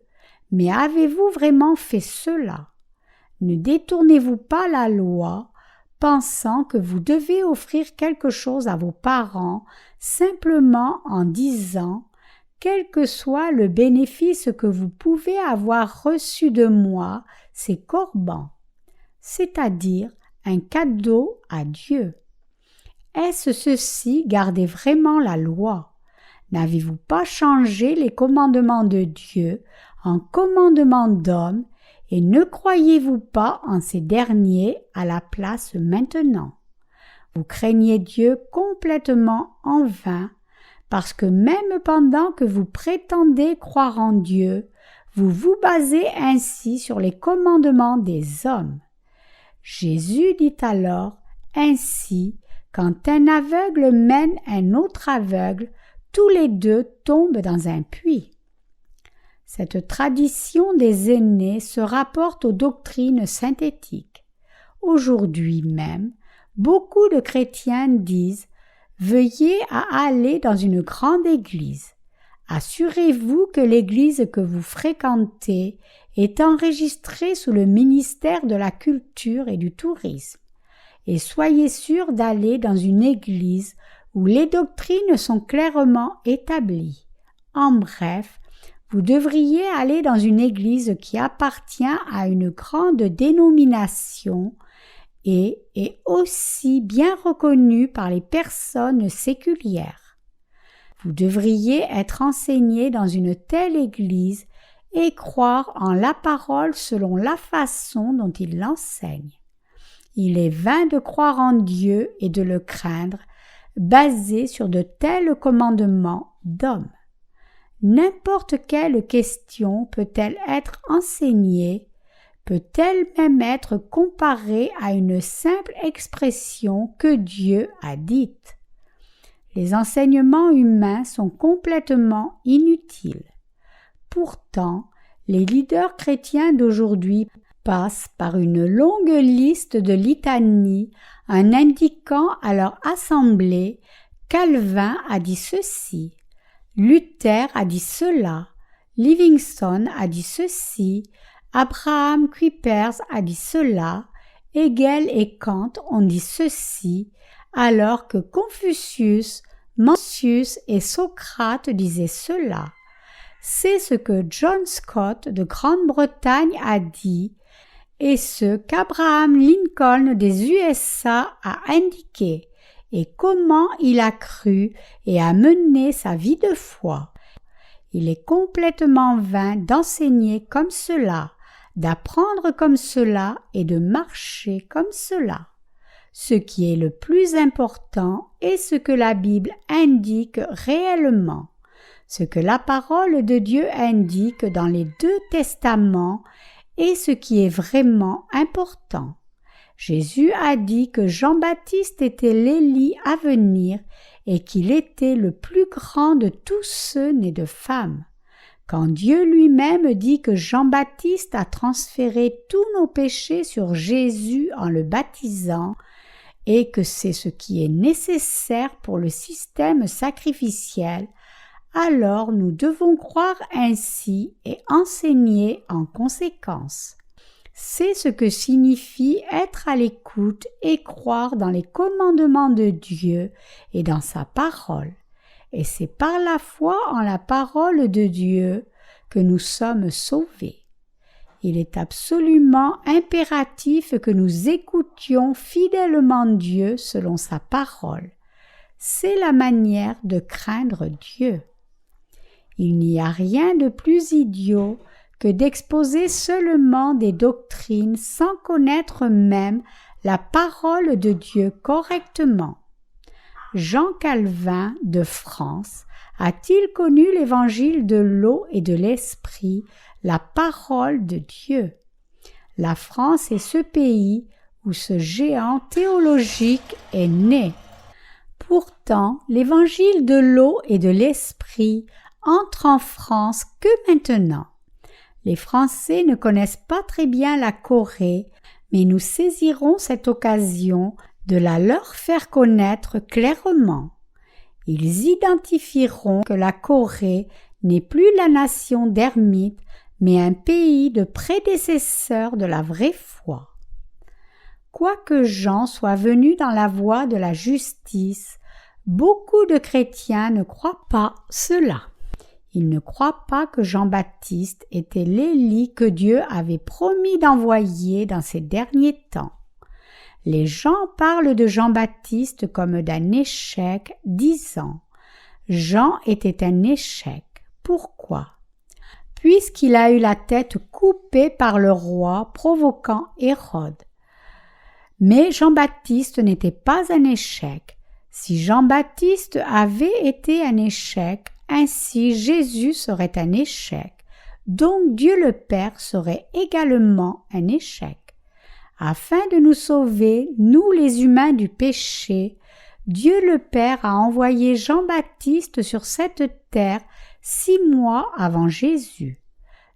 A: mais avez-vous vraiment fait cela ? Ne détournez-vous pas la loi, pensant que vous devez offrir quelque chose à vos parents simplement en disant « Quel que soit le bénéfice que vous pouvez avoir reçu de moi, c'est Corban, c'est-à-dire un cadeau à Dieu. » Est-ce ceci garder vraiment la loi? N'avez-vous pas changé les commandements de Dieu en commandements d'hommes et ne croyez-vous pas en ces derniers à la place maintenant? Vous craignez Dieu complètement en vain, parce que même pendant que vous prétendez croire en Dieu, vous vous basez ainsi sur les commandements des hommes. Jésus dit alors, ainsi, quand un aveugle mène un autre aveugle, tous les deux tombent dans un puits. Cette tradition des aînés se rapporte aux doctrines synthétiques. Aujourd'hui même, beaucoup de chrétiens disent « Veuillez à aller dans une grande église. Assurez-vous que l'église que vous fréquentez est enregistrée sous le ministère de la culture et du tourisme. Et soyez sûr d'aller dans une église où les doctrines sont clairement établies. En bref, vous devriez aller dans une église qui appartient à une grande dénomination et est aussi bien reconnue par les personnes séculières. Vous devriez être enseigné dans une telle église et croire en la parole selon la façon dont il l'enseigne. Il est vain de croire en Dieu et de le craindre, basé sur de tels commandements d'hommes. N'importe quelle question peut-elle être enseignée, peut-elle même être comparée à une simple expression que Dieu a dite. Les enseignements humains sont complètement inutiles. Pourtant, les leaders chrétiens d'aujourd'hui passent par une longue liste de litanies en indiquant à leur assemblée Calvin a dit ceci, Luther a dit cela, Livingstone a dit ceci, Abraham Kuypers a dit cela, Hegel et Kant ont dit ceci, alors que Confucius, Mencius et Socrate disaient cela. C'est ce que John Scott de Grande-Bretagne a dit et ce qu'Abraham Lincoln des USA a indiqué et comment il a cru et a mené sa vie de foi. Il est complètement vain d'enseigner comme cela, d'apprendre comme cela et de marcher comme cela. Ce qui est le plus important est ce que la Bible indique réellement, ce que la parole de Dieu indique dans les 2 testaments et ce qui est vraiment important. Jésus a dit que Jean-Baptiste était l'Élie à venir et qu'il était le plus grand de tous ceux nés de femmes. Quand Dieu lui-même dit que Jean-Baptiste a transféré tous nos péchés sur Jésus en le baptisant et que c'est ce qui est nécessaire pour le système sacrificiel, alors nous devons croire ainsi et enseigner en conséquence. C'est ce que signifie être à l'écoute et croire dans les commandements de Dieu et dans sa parole. Et c'est par la foi en la parole de Dieu que nous sommes sauvés. Il est absolument impératif que nous écoutions fidèlement Dieu selon sa parole. C'est la manière de craindre Dieu. Il n'y a rien de plus idiot que d'exposer seulement des doctrines sans connaître même la parole de Dieu correctement. Jean Calvin de France a-t-il connu l'évangile de l'eau et de l'esprit, la parole de Dieu? La France est ce pays où ce géant théologique est né. Pourtant, l'évangile de l'eau et de l'esprit entre en France que maintenant. Les Français ne connaissent pas très bien la Corée, mais nous saisirons cette occasion de la leur faire connaître clairement. Ils identifieront que la Corée n'est plus la nation d'ermites, mais un pays de prédécesseurs de la vraie foi. Quoique Jean soit venu dans la voie de la justice, beaucoup de chrétiens ne croient pas cela. Ils ne croient pas que Jean-Baptiste était l'Élie que Dieu avait promis d'envoyer dans ces derniers temps. Les gens parlent de Jean-Baptiste comme d'un échec, disant « Jean était un échec. Pourquoi ? Puisqu'il a eu la tête coupée par le roi, provoquant Hérode. Mais Jean-Baptiste n'était pas un échec. Si Jean-Baptiste avait été un échec, ainsi Jésus serait un échec. Donc Dieu le Père serait également un échec. Afin de nous sauver, nous les humains du péché, Dieu le Père a envoyé Jean-Baptiste sur cette terre 6 mois avant Jésus.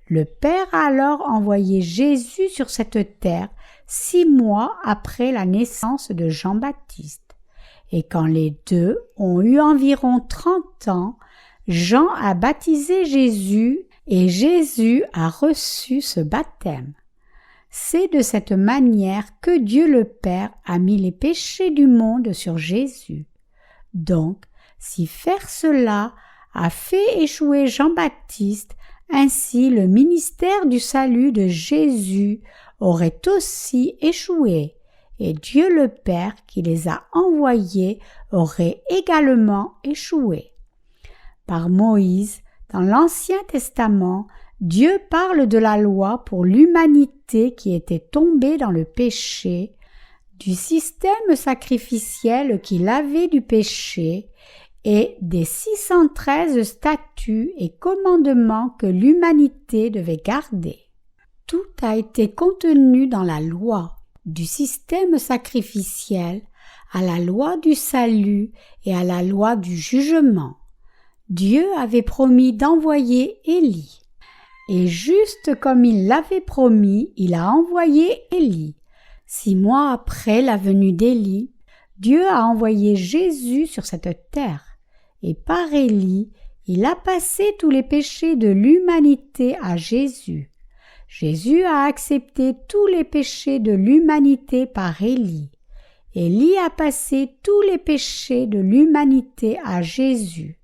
A: Le Père a alors envoyé Jésus sur cette terre 6 mois après la naissance de Jean-Baptiste. Et quand les deux ont eu environ 30 ans, Jean a baptisé Jésus et Jésus a reçu ce baptême. C'est de cette manière que Dieu le Père a mis les péchés du monde sur Jésus. Donc, si faire cela a fait échouer Jean-Baptiste, ainsi le ministère du salut de Jésus aurait aussi échoué, et Dieu le Père qui les a envoyés aurait également échoué. Par Moïse, dans l'Ancien Testament, Dieu parle de la loi pour l'humanité qui était tombée dans le péché, du système sacrificiel qui lavait du péché et des 613 statuts et commandements que l'humanité devait garder. Tout a été contenu dans la loi, du système sacrificiel à la loi du salut et à la loi du jugement. Dieu avait promis d'envoyer Élie. Et juste comme il l'avait promis, il a envoyé Élie. 6 mois après la venue d'Élie, Dieu a envoyé Jésus sur cette terre. Et par Élie, il a passé tous les péchés de l'humanité à Jésus. Jésus a accepté tous les péchés de l'humanité par Élie. Élie a passé tous les péchés de l'humanité à Jésus.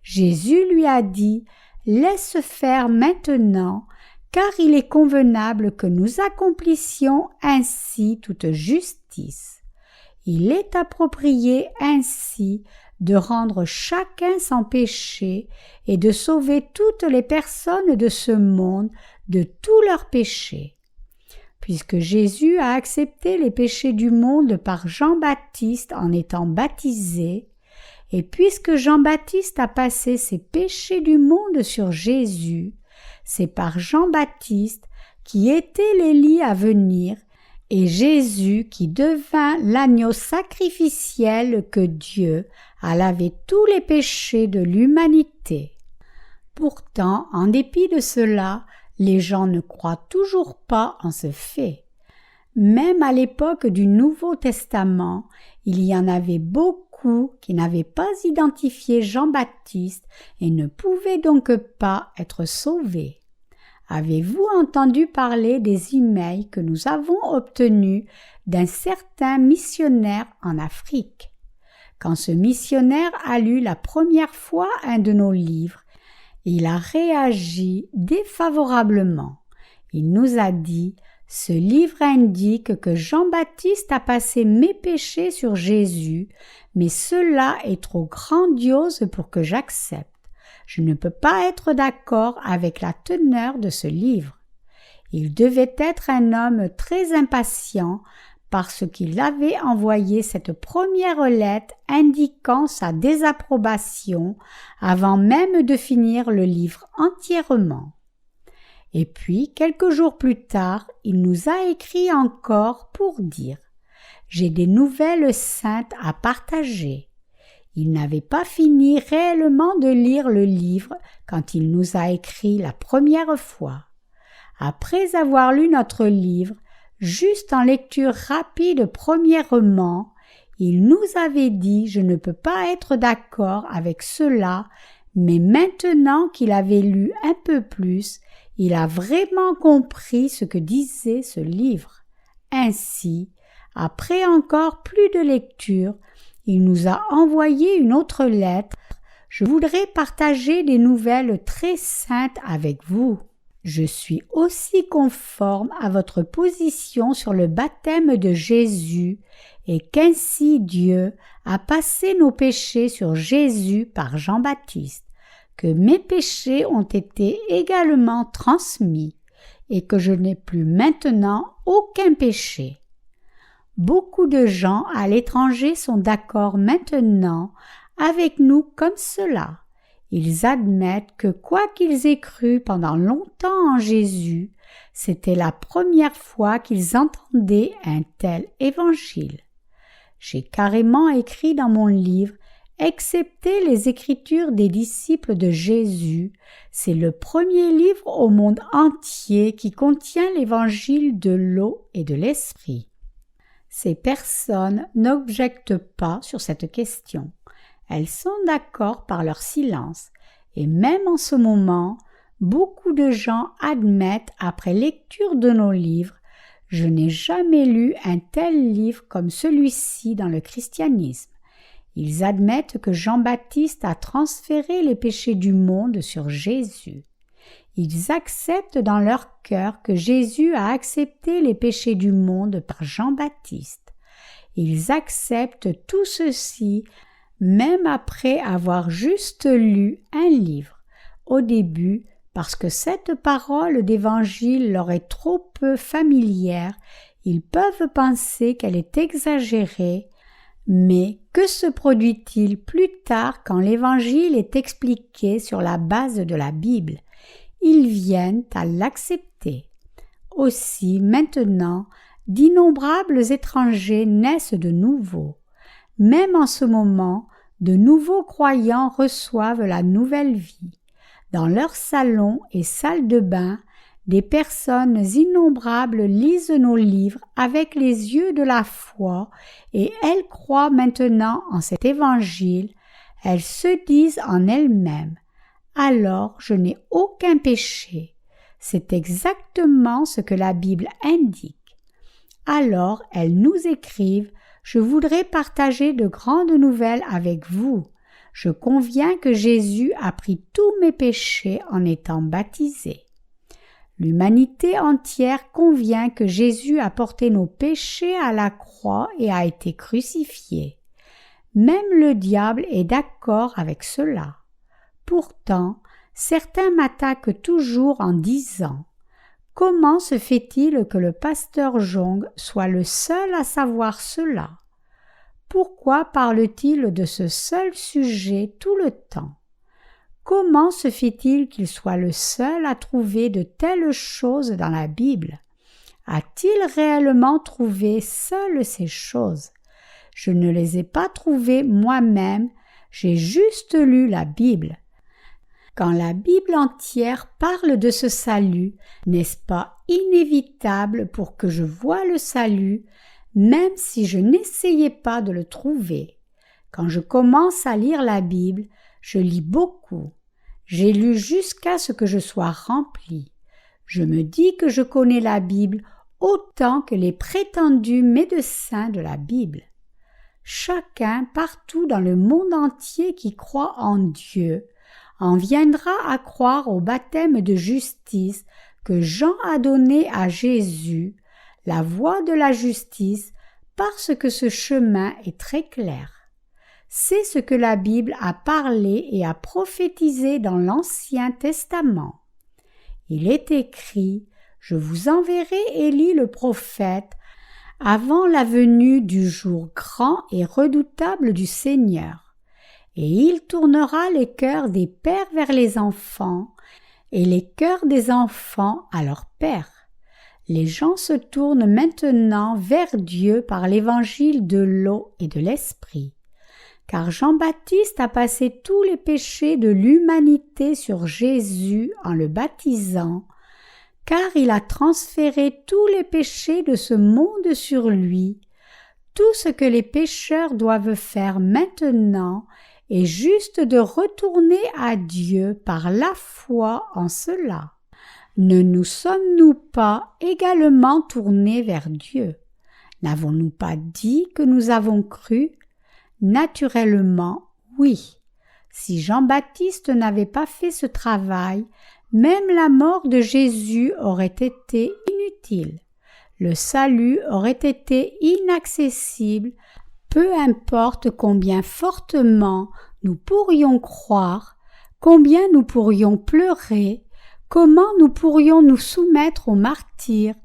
A: Jésus lui a dit « Laisse faire maintenant, car il est convenable que nous accomplissions ainsi toute justice. Il est approprié ainsi de rendre chacun sans péché et de sauver toutes les personnes de ce monde de tous leurs péchés. » Puisque Jésus a accepté les péchés du monde par Jean-Baptiste en étant baptisé, et puisque Jean-Baptiste a passé ses péchés du monde sur Jésus, c'est par Jean-Baptiste qui était l'Élie à venir, et Jésus qui devint l'agneau sacrificiel que Dieu a lavé tous les péchés de l'humanité. Pourtant, en dépit de cela, les gens ne croient toujours pas en ce fait. Même à l'époque du Nouveau Testament, il y en avait beaucoup qui n'avaient pas identifié Jean-Baptiste et ne pouvaient donc pas être sauvés. Avez-vous entendu parler des emails que nous avons obtenus d'un certain missionnaire en Afrique? Quand ce missionnaire a lu la première fois un de nos livres, il a réagi défavorablement. Il nous a dit « Ce livre indique que Jean-Baptiste a passé mes péchés sur Jésus, mais cela est trop grandiose pour que j'accepte. Je ne peux pas être d'accord avec la teneur de ce livre. » Il devait être un homme très impatient parce qu'il avait envoyé cette première lettre indiquant sa désapprobation avant même de finir le livre entièrement. Et puis, quelques jours plus tard, il nous a écrit encore pour dire « J'ai des nouvelles saintes à partager ». Il n'avait pas fini réellement de lire le livre quand il nous a écrit la première fois. Après avoir lu notre livre, juste en lecture rapide premièrement, il nous avait dit « Je ne peux pas être d'accord avec cela », mais maintenant qu'il avait lu un peu plus, il a vraiment compris ce que disait ce livre. Ainsi, après encore plus de lecture, il nous a envoyé une autre lettre. Je voudrais partager des nouvelles très saintes avec vous. Je suis aussi conforme à votre position sur le baptême de Jésus et qu'ainsi Dieu a passé nos péchés sur Jésus par Jean-Baptiste, que mes péchés ont été également transmis et que je n'ai plus maintenant aucun péché. Beaucoup de gens à l'étranger sont d'accord maintenant avec nous comme cela. Ils admettent que quoi qu'ils aient cru pendant longtemps en Jésus, c'était la première fois qu'ils entendaient un tel évangile. J'ai carrément écrit dans mon livre « Excepté les Écritures des disciples de Jésus », c'est le premier livre au monde entier qui contient l'évangile de l'eau et de l'esprit. Ces personnes n'objectent pas sur cette question. Elles sont d'accord par leur silence, et même en ce moment, beaucoup de gens admettent après lecture de nos livres « Je n'ai jamais lu un tel livre comme celui-ci dans le christianisme ». Ils admettent que Jean-Baptiste a transféré les péchés du monde sur Jésus. Ils acceptent dans leur cœur que Jésus a accepté les péchés du monde par Jean-Baptiste. Ils acceptent tout ceci même après avoir juste lu un livre. Au début, parce que cette parole d'évangile leur est trop peu familière, ils peuvent penser qu'elle est exagérée, mais que se produit-il plus tard quand l'évangile est expliqué sur la base de la Bible? Ils viennent à l'accepter. Aussi, maintenant, d'innombrables étrangers naissent de nouveau. Même en ce moment, de nouveaux croyants reçoivent la nouvelle vie. Dans leurs salons et salles de bain, des personnes innombrables lisent nos livres avec les yeux de la foi et elles croient maintenant en cet évangile. Elles se disent en elles-mêmes « Alors je n'ai aucun péché ». C'est exactement ce que la Bible indique. Alors elles nous écrivent « Je voudrais partager de grandes nouvelles avec vous. Je conviens que Jésus a pris tous mes péchés en étant baptisé. » L'humanité entière convient que Jésus a porté nos péchés à la croix et a été crucifié. Même le diable est d'accord avec cela. Pourtant, certains m'attaquent toujours en disant « Comment se fait-il que le pasteur Jong soit le seul à savoir cela? Pourquoi parle-t-il de ce seul sujet tout le temps? Comment se fait-il qu'il soit le seul à trouver de telles choses dans la Bible? A-t-il réellement trouvé seul ces choses? Je ne les ai pas trouvées moi-même, j'ai juste lu la Bible. Quand la Bible entière parle de ce salut, n'est-ce pas inévitable pour que je voie le salut, même si je n'essayais pas de le trouver? Quand je commence à lire la Bible, je lis beaucoup. J'ai lu jusqu'à ce que je sois rempli. Je me dis que je connais la Bible autant que les prétendus médecins de la Bible. Chacun partout dans le monde entier qui croit en Dieu en viendra à croire au baptême de justice que Jean a donné à Jésus, la voie de la justice, parce que ce chemin est très clair. C'est ce que la Bible a parlé et a prophétisé dans l'Ancien Testament. Il est écrit « Je vous enverrai Élie le prophète avant la venue du jour grand et redoutable du Seigneur. Et il tournera les cœurs des pères vers les enfants et les cœurs des enfants à leur père. Les gens se tournent maintenant vers Dieu par l'évangile de l'eau et de l'esprit. Car Jean-Baptiste a passé tous les péchés de l'humanité sur Jésus en le baptisant, car il a transféré tous les péchés de ce monde sur lui. Tout ce que les pécheurs doivent faire maintenant est juste de retourner à Dieu par la foi en cela. Ne nous sommes-nous pas également tournés vers Dieu? N'avons-nous pas dit que nous avons cru? Naturellement, oui. Si Jean-Baptiste n'avait pas fait ce travail, même la mort de Jésus aurait été inutile. Le salut aurait été inaccessible, peu importe combien fortement nous pourrions croire, combien nous pourrions pleurer, comment nous pourrions nous soumettre au martyre,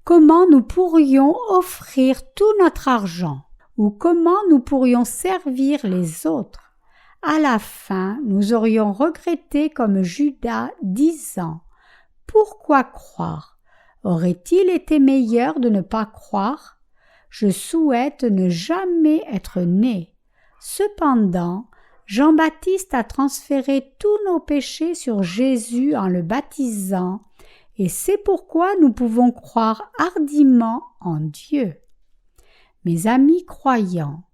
A: comment nous pourrions offrir tout notre argent, ou comment nous pourrions servir les autres. À la fin, nous aurions regretté comme Judas, disant « Pourquoi croire? Aurait-il été meilleur de ne pas croire? Je souhaite ne jamais être né. » Cependant, Jean-Baptiste a transféré tous nos péchés sur Jésus en le baptisant, et c'est pourquoi nous pouvons croire hardiment en Dieu. Mes amis croyants,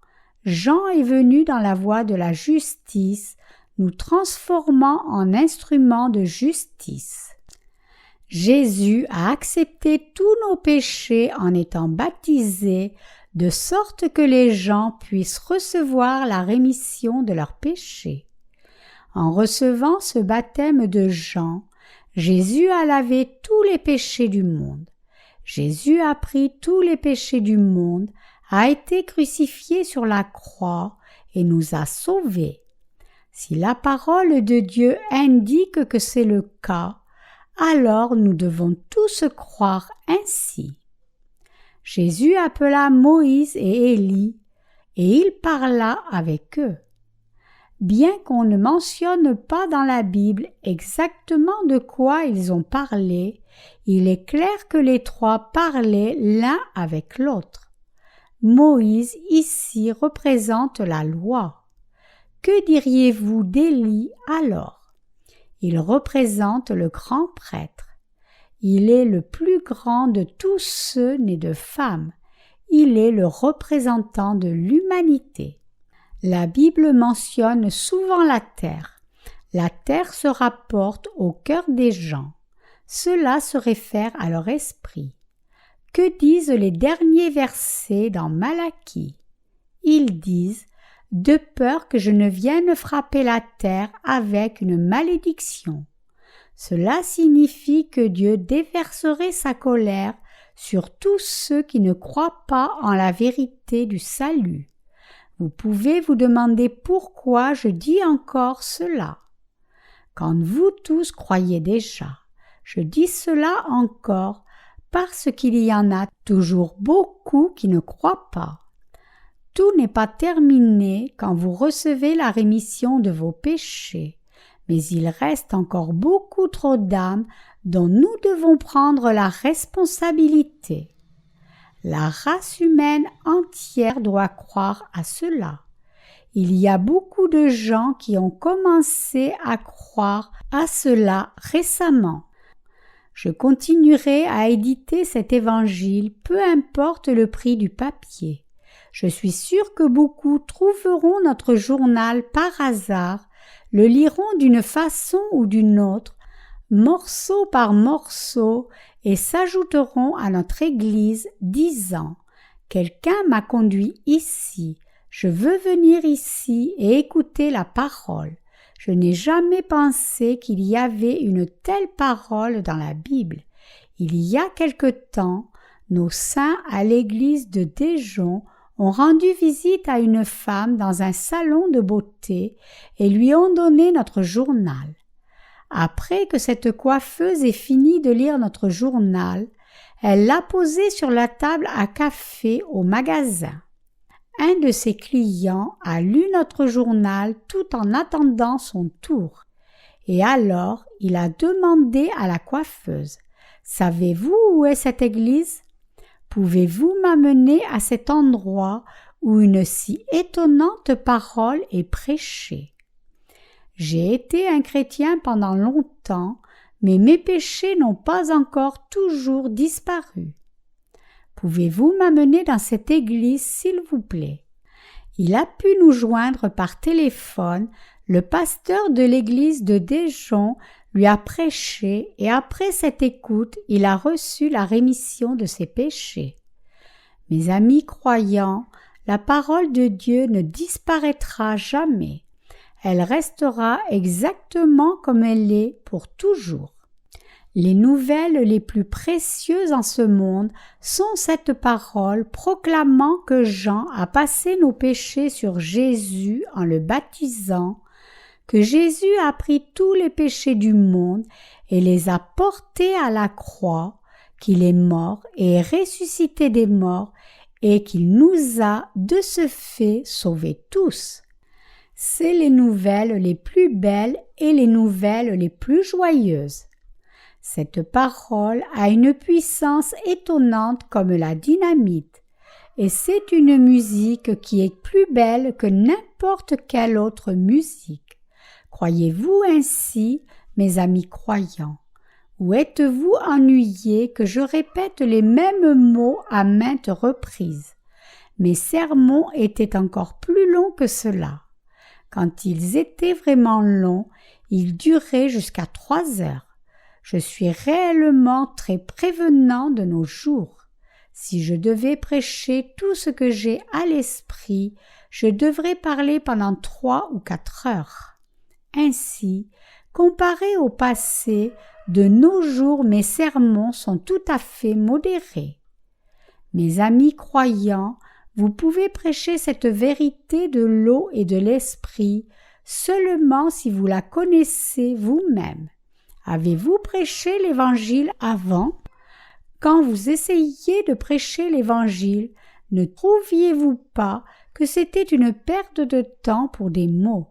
A: Jean est venu dans la voie de la justice, nous transformant en instruments de justice. Jésus a accepté tous nos péchés en étant baptisé, de sorte que les gens puissent recevoir la rémission de leurs péchés. En recevant ce baptême de Jean, Jésus a lavé tous les péchés du monde. Jésus a pris tous les péchés du monde, a été crucifié sur la croix et nous a sauvés. Si la parole de Dieu indique que c'est le cas, alors nous devons tous croire ainsi. Jésus appela Moïse et Élie, et il parla avec eux. Bien qu'on ne mentionne pas dans la Bible exactement de quoi ils ont parlé, il est clair que les trois parlaient l'un avec l'autre. Moïse ici représente la loi. Que diriez-vous d'Élie alors? Il représente le grand prêtre. Il est le plus grand de tous ceux nés de femmes. Il est le représentant de l'humanité. La Bible mentionne souvent la terre. La terre se rapporte au cœur des gens. Cela se réfère à leur esprit. Que disent les derniers versets dans Malachie? Ils disent « De peur que je ne vienne frapper la terre avec une malédiction ». Cela signifie que Dieu déverserait sa colère sur tous ceux qui ne croient pas en la vérité du salut. Vous pouvez vous demander pourquoi je dis encore cela. Quand vous tous croyez déjà, je dis cela encore parce qu'il y en a toujours beaucoup qui ne croient pas. Tout n'est pas terminé quand vous recevez la rémission de vos péchés, mais il reste encore beaucoup trop d'âmes dont nous devons prendre la responsabilité. La race humaine entière doit croire à cela. Il y a beaucoup de gens qui ont commencé à croire à cela récemment. Je continuerai à éditer cet évangile, peu importe le prix du papier. Je suis sûre que beaucoup trouveront notre journal par hasard, le liront d'une façon ou d'une autre, morceau par morceau, et s'ajouteront à notre Église disant « Quelqu'un m'a conduit ici, je veux venir ici et écouter la parole. Je n'ai jamais pensé qu'il y avait une telle parole dans la Bible. Il y a quelque temps, nos saints à l'église de Dijon ont rendu visite à une femme dans un salon de beauté et lui ont donné notre journal. Après que cette coiffeuse ait fini de lire notre journal, elle l'a posé sur la table à café au magasin. Un de ses clients a lu notre journal tout en attendant son tour. Et alors il a demandé à la coiffeuse « Savez-vous où est cette église? Pouvez-vous m'amener à cet endroit où une si étonnante parole est prêchée? J'ai été un chrétien pendant longtemps, mais mes péchés n'ont pas encore toujours disparu. Pouvez-vous m'amener dans cette église, s'il vous plaît? » Il a pu nous joindre par téléphone. Le pasteur de l'église de Dijon lui a prêché et après cette écoute, il a reçu la rémission de ses péchés. Mes amis croyants, la parole de Dieu ne disparaîtra jamais. Elle restera exactement comme elle est pour toujours. Les nouvelles les plus précieuses en ce monde sont cette parole proclamant que Jean a passé nos péchés sur Jésus en le baptisant, que Jésus a pris tous les péchés du monde et les a portés à la croix, qu'il est mort et est ressuscité des morts et qu'il nous a de ce fait sauvés tous. C'est les nouvelles les plus belles et les nouvelles les plus joyeuses. Cette parole a une puissance étonnante comme la dynamite, et c'est une musique qui est plus belle que n'importe quelle autre musique. Croyez-vous ainsi, mes amis croyants? Ou êtes-vous ennuyés que je répète les mêmes mots à maintes reprises? Mes sermons étaient encore plus longs que cela. Quand ils étaient vraiment longs, ils duraient jusqu'à 3 heures. Je suis réellement très prévenant de nos jours. Si je devais prêcher tout ce que j'ai à l'esprit, je devrais parler pendant 3 ou 4 heures. Ainsi, comparé au passé, de nos jours mes sermons sont tout à fait modérés. Mes amis croyants, vous pouvez prêcher cette vérité de l'eau et de l'esprit seulement si vous la connaissez vous-même. Avez-vous prêché l'Évangile avant? Quand vous essayiez de prêcher l'Évangile, ne trouviez-vous pas que c'était une perte de temps pour des mots?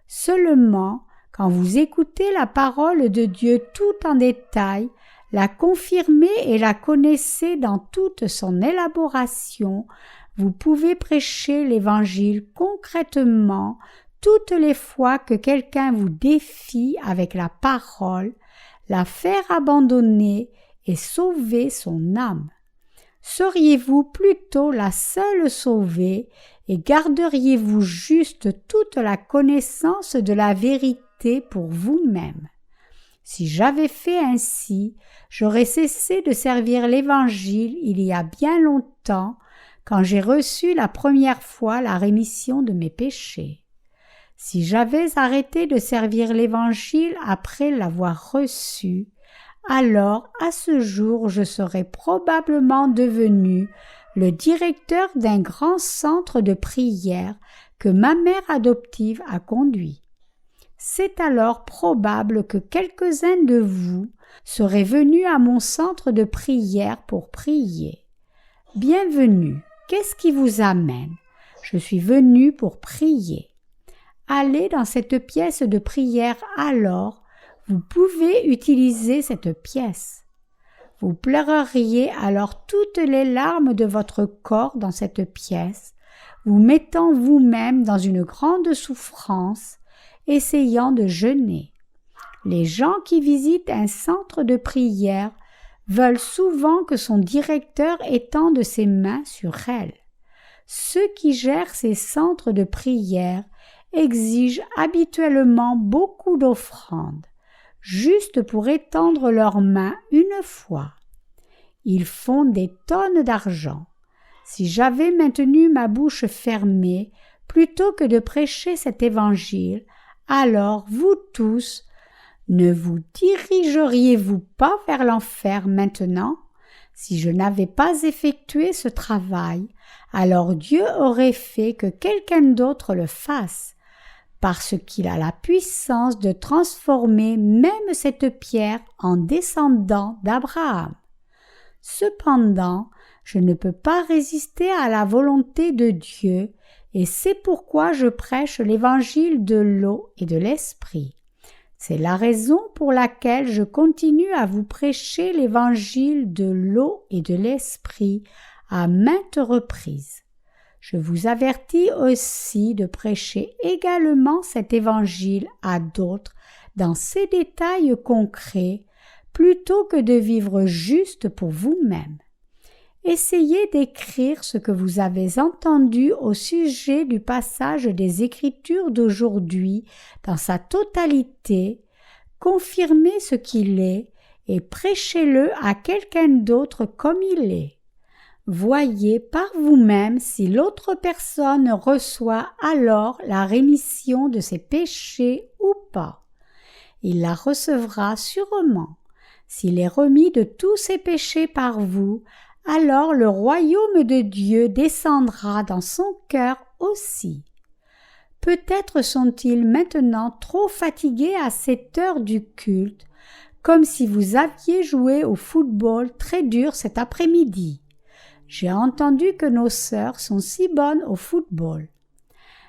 A: Seulement, quand vous écoutez la parole de Dieu tout en détail, la confirmez et la connaissez dans toute son élaboration, vous pouvez prêcher l'Évangile concrètement toutes les fois que quelqu'un vous défie avec la parole, la faire abandonner et sauver son âme. Seriez-vous plutôt la seule sauvée et garderiez-vous juste toute la connaissance de la vérité pour vous-même? Si j'avais fait ainsi, j'aurais cessé de servir l'Évangile il y a bien longtemps, quand j'ai reçu la première fois la rémission de mes péchés. Si j'avais arrêté de servir l'Évangile après l'avoir reçu, alors à ce jour je serais probablement devenu le directeur d'un grand centre de prière que ma mère adoptive a conduit. C'est alors probable que quelques-uns de vous seraient venus à mon centre de prière pour prier. Bienvenue, qu'est-ce qui vous amène? Je suis venu pour prier. Allez dans cette pièce de prière alors, vous pouvez utiliser cette pièce. Vous pleureriez alors toutes les larmes de votre corps dans cette pièce, vous mettant vous-même dans une grande souffrance, essayant de jeûner. Les gens qui visitent un centre de prière veulent souvent que son directeur étende ses mains sur elles. Ceux qui gèrent ces centres de prière exigent habituellement beaucoup d'offrandes, juste pour étendre leurs mains une fois. Ils font des tonnes d'argent. Si j'avais maintenu ma bouche fermée plutôt que de prêcher cet évangile, alors vous tous, ne vous dirigeriez-vous pas vers l'enfer maintenant? Si je n'avais pas effectué ce travail, alors Dieu aurait fait que quelqu'un d'autre le fasse, parce qu'il a la puissance de transformer même cette pierre en descendant d'Abraham. Cependant, je ne peux pas résister à la volonté de Dieu, et c'est pourquoi je prêche l'évangile de l'eau et de l'esprit. C'est la raison pour laquelle je continue à vous prêcher l'évangile de l'eau et de l'esprit à maintes reprises. Je vous avertis aussi de prêcher également cet évangile à d'autres dans ces détails concrets, plutôt que de vivre juste pour vous-même. Essayez d'écrire ce que vous avez entendu au sujet du passage des Écritures d'aujourd'hui dans sa totalité, confirmez ce qu'il est et prêchez-le à quelqu'un d'autre comme il est. Voyez par vous-même si l'autre personne reçoit alors la rémission de ses péchés ou pas. Il la recevra sûrement. S'il est remis de tous ses péchés par vous, alors le royaume de Dieu descendra dans son cœur aussi. Peut-être sont-ils maintenant trop fatigués à cette heure du culte, comme si vous aviez joué au football très dur cet après-midi. J'ai entendu que nos sœurs sont si bonnes au football.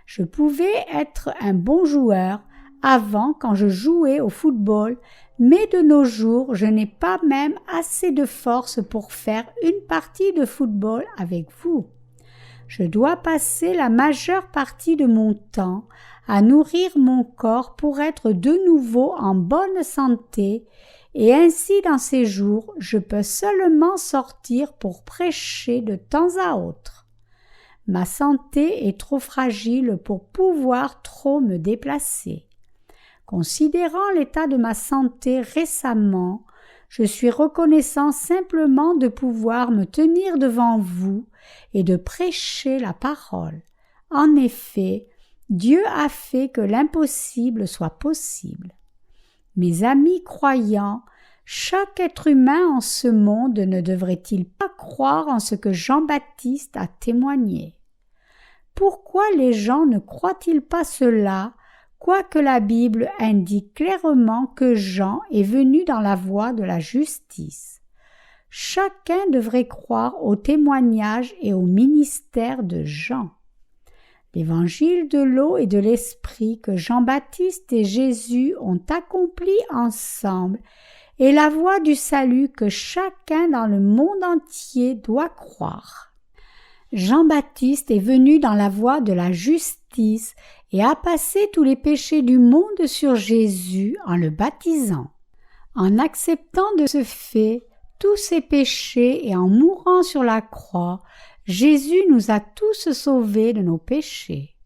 A: Je pouvais être un bon joueur avant quand je jouais au football, mais de nos jours, je n'ai pas même assez de force pour faire une partie de football avec vous. Je dois passer la majeure partie de mon temps à nourrir mon corps pour être de nouveau en bonne santé, et ainsi dans ces jours, je peux seulement sortir pour prêcher de temps à autre. Ma santé est trop fragile pour pouvoir trop me déplacer. Considérant l'état de ma santé récemment, je suis reconnaissant simplement de pouvoir me tenir devant vous et de prêcher la parole. En effet, Dieu a fait que l'impossible soit possible. Mes amis croyants, chaque être humain en ce monde ne devrait-il pas croire en ce que Jean-Baptiste a témoigné? Pourquoi les gens ne croient-ils pas cela, quoique la Bible indique clairement que Jean est venu dans la voie de la justice? Chacun devrait croire au témoignage et au ministère de Jean. L'évangile de l'eau et de l'esprit que Jean-Baptiste et Jésus ont accompli ensemble est la voie du salut que chacun dans le monde entier doit croire. Jean-Baptiste est venu dans la voie de la justice et a passé tous les péchés du monde sur Jésus en le baptisant. En acceptant de ce fait tous ses péchés et en mourant sur la croix, Jésus nous a tous sauvés de nos péchés.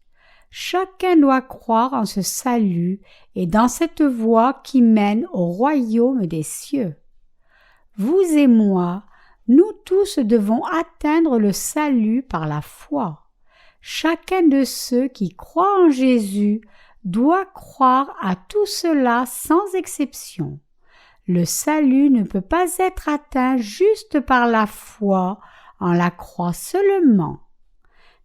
A: Chacun doit croire en ce salut et dans cette voie qui mène au royaume des cieux. Vous et moi, nous tous devons atteindre le salut par la foi. Chacun de ceux qui croient en Jésus doit croire à tout cela sans exception. Le salut ne peut pas être atteint juste par la foi en la croix seulement.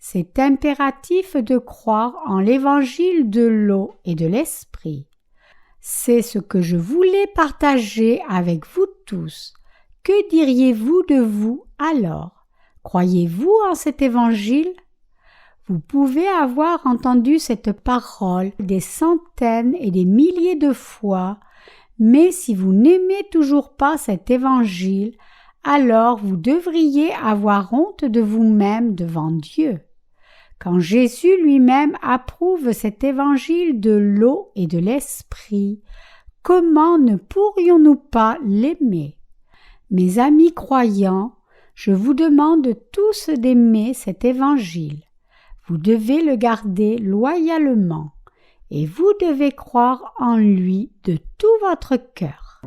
A: C'est impératif de croire en l'évangile de l'eau et de l'esprit. C'est ce que je voulais partager avec vous tous. Que diriez-vous de vous alors? Croyez-vous en cet évangile? Vous pouvez avoir entendu cette parole des centaines et des milliers de fois, mais si vous n'aimez toujours pas cet évangile, alors vous devriez avoir honte de vous-même devant Dieu. Quand Jésus lui-même approuve cet évangile de l'eau et de l'esprit, comment ne pourrions-nous pas l'aimer? Mes amis croyants, je vous demande tous d'aimer cet évangile. Vous devez le garder loyalement et vous devez croire en lui de tout votre cœur.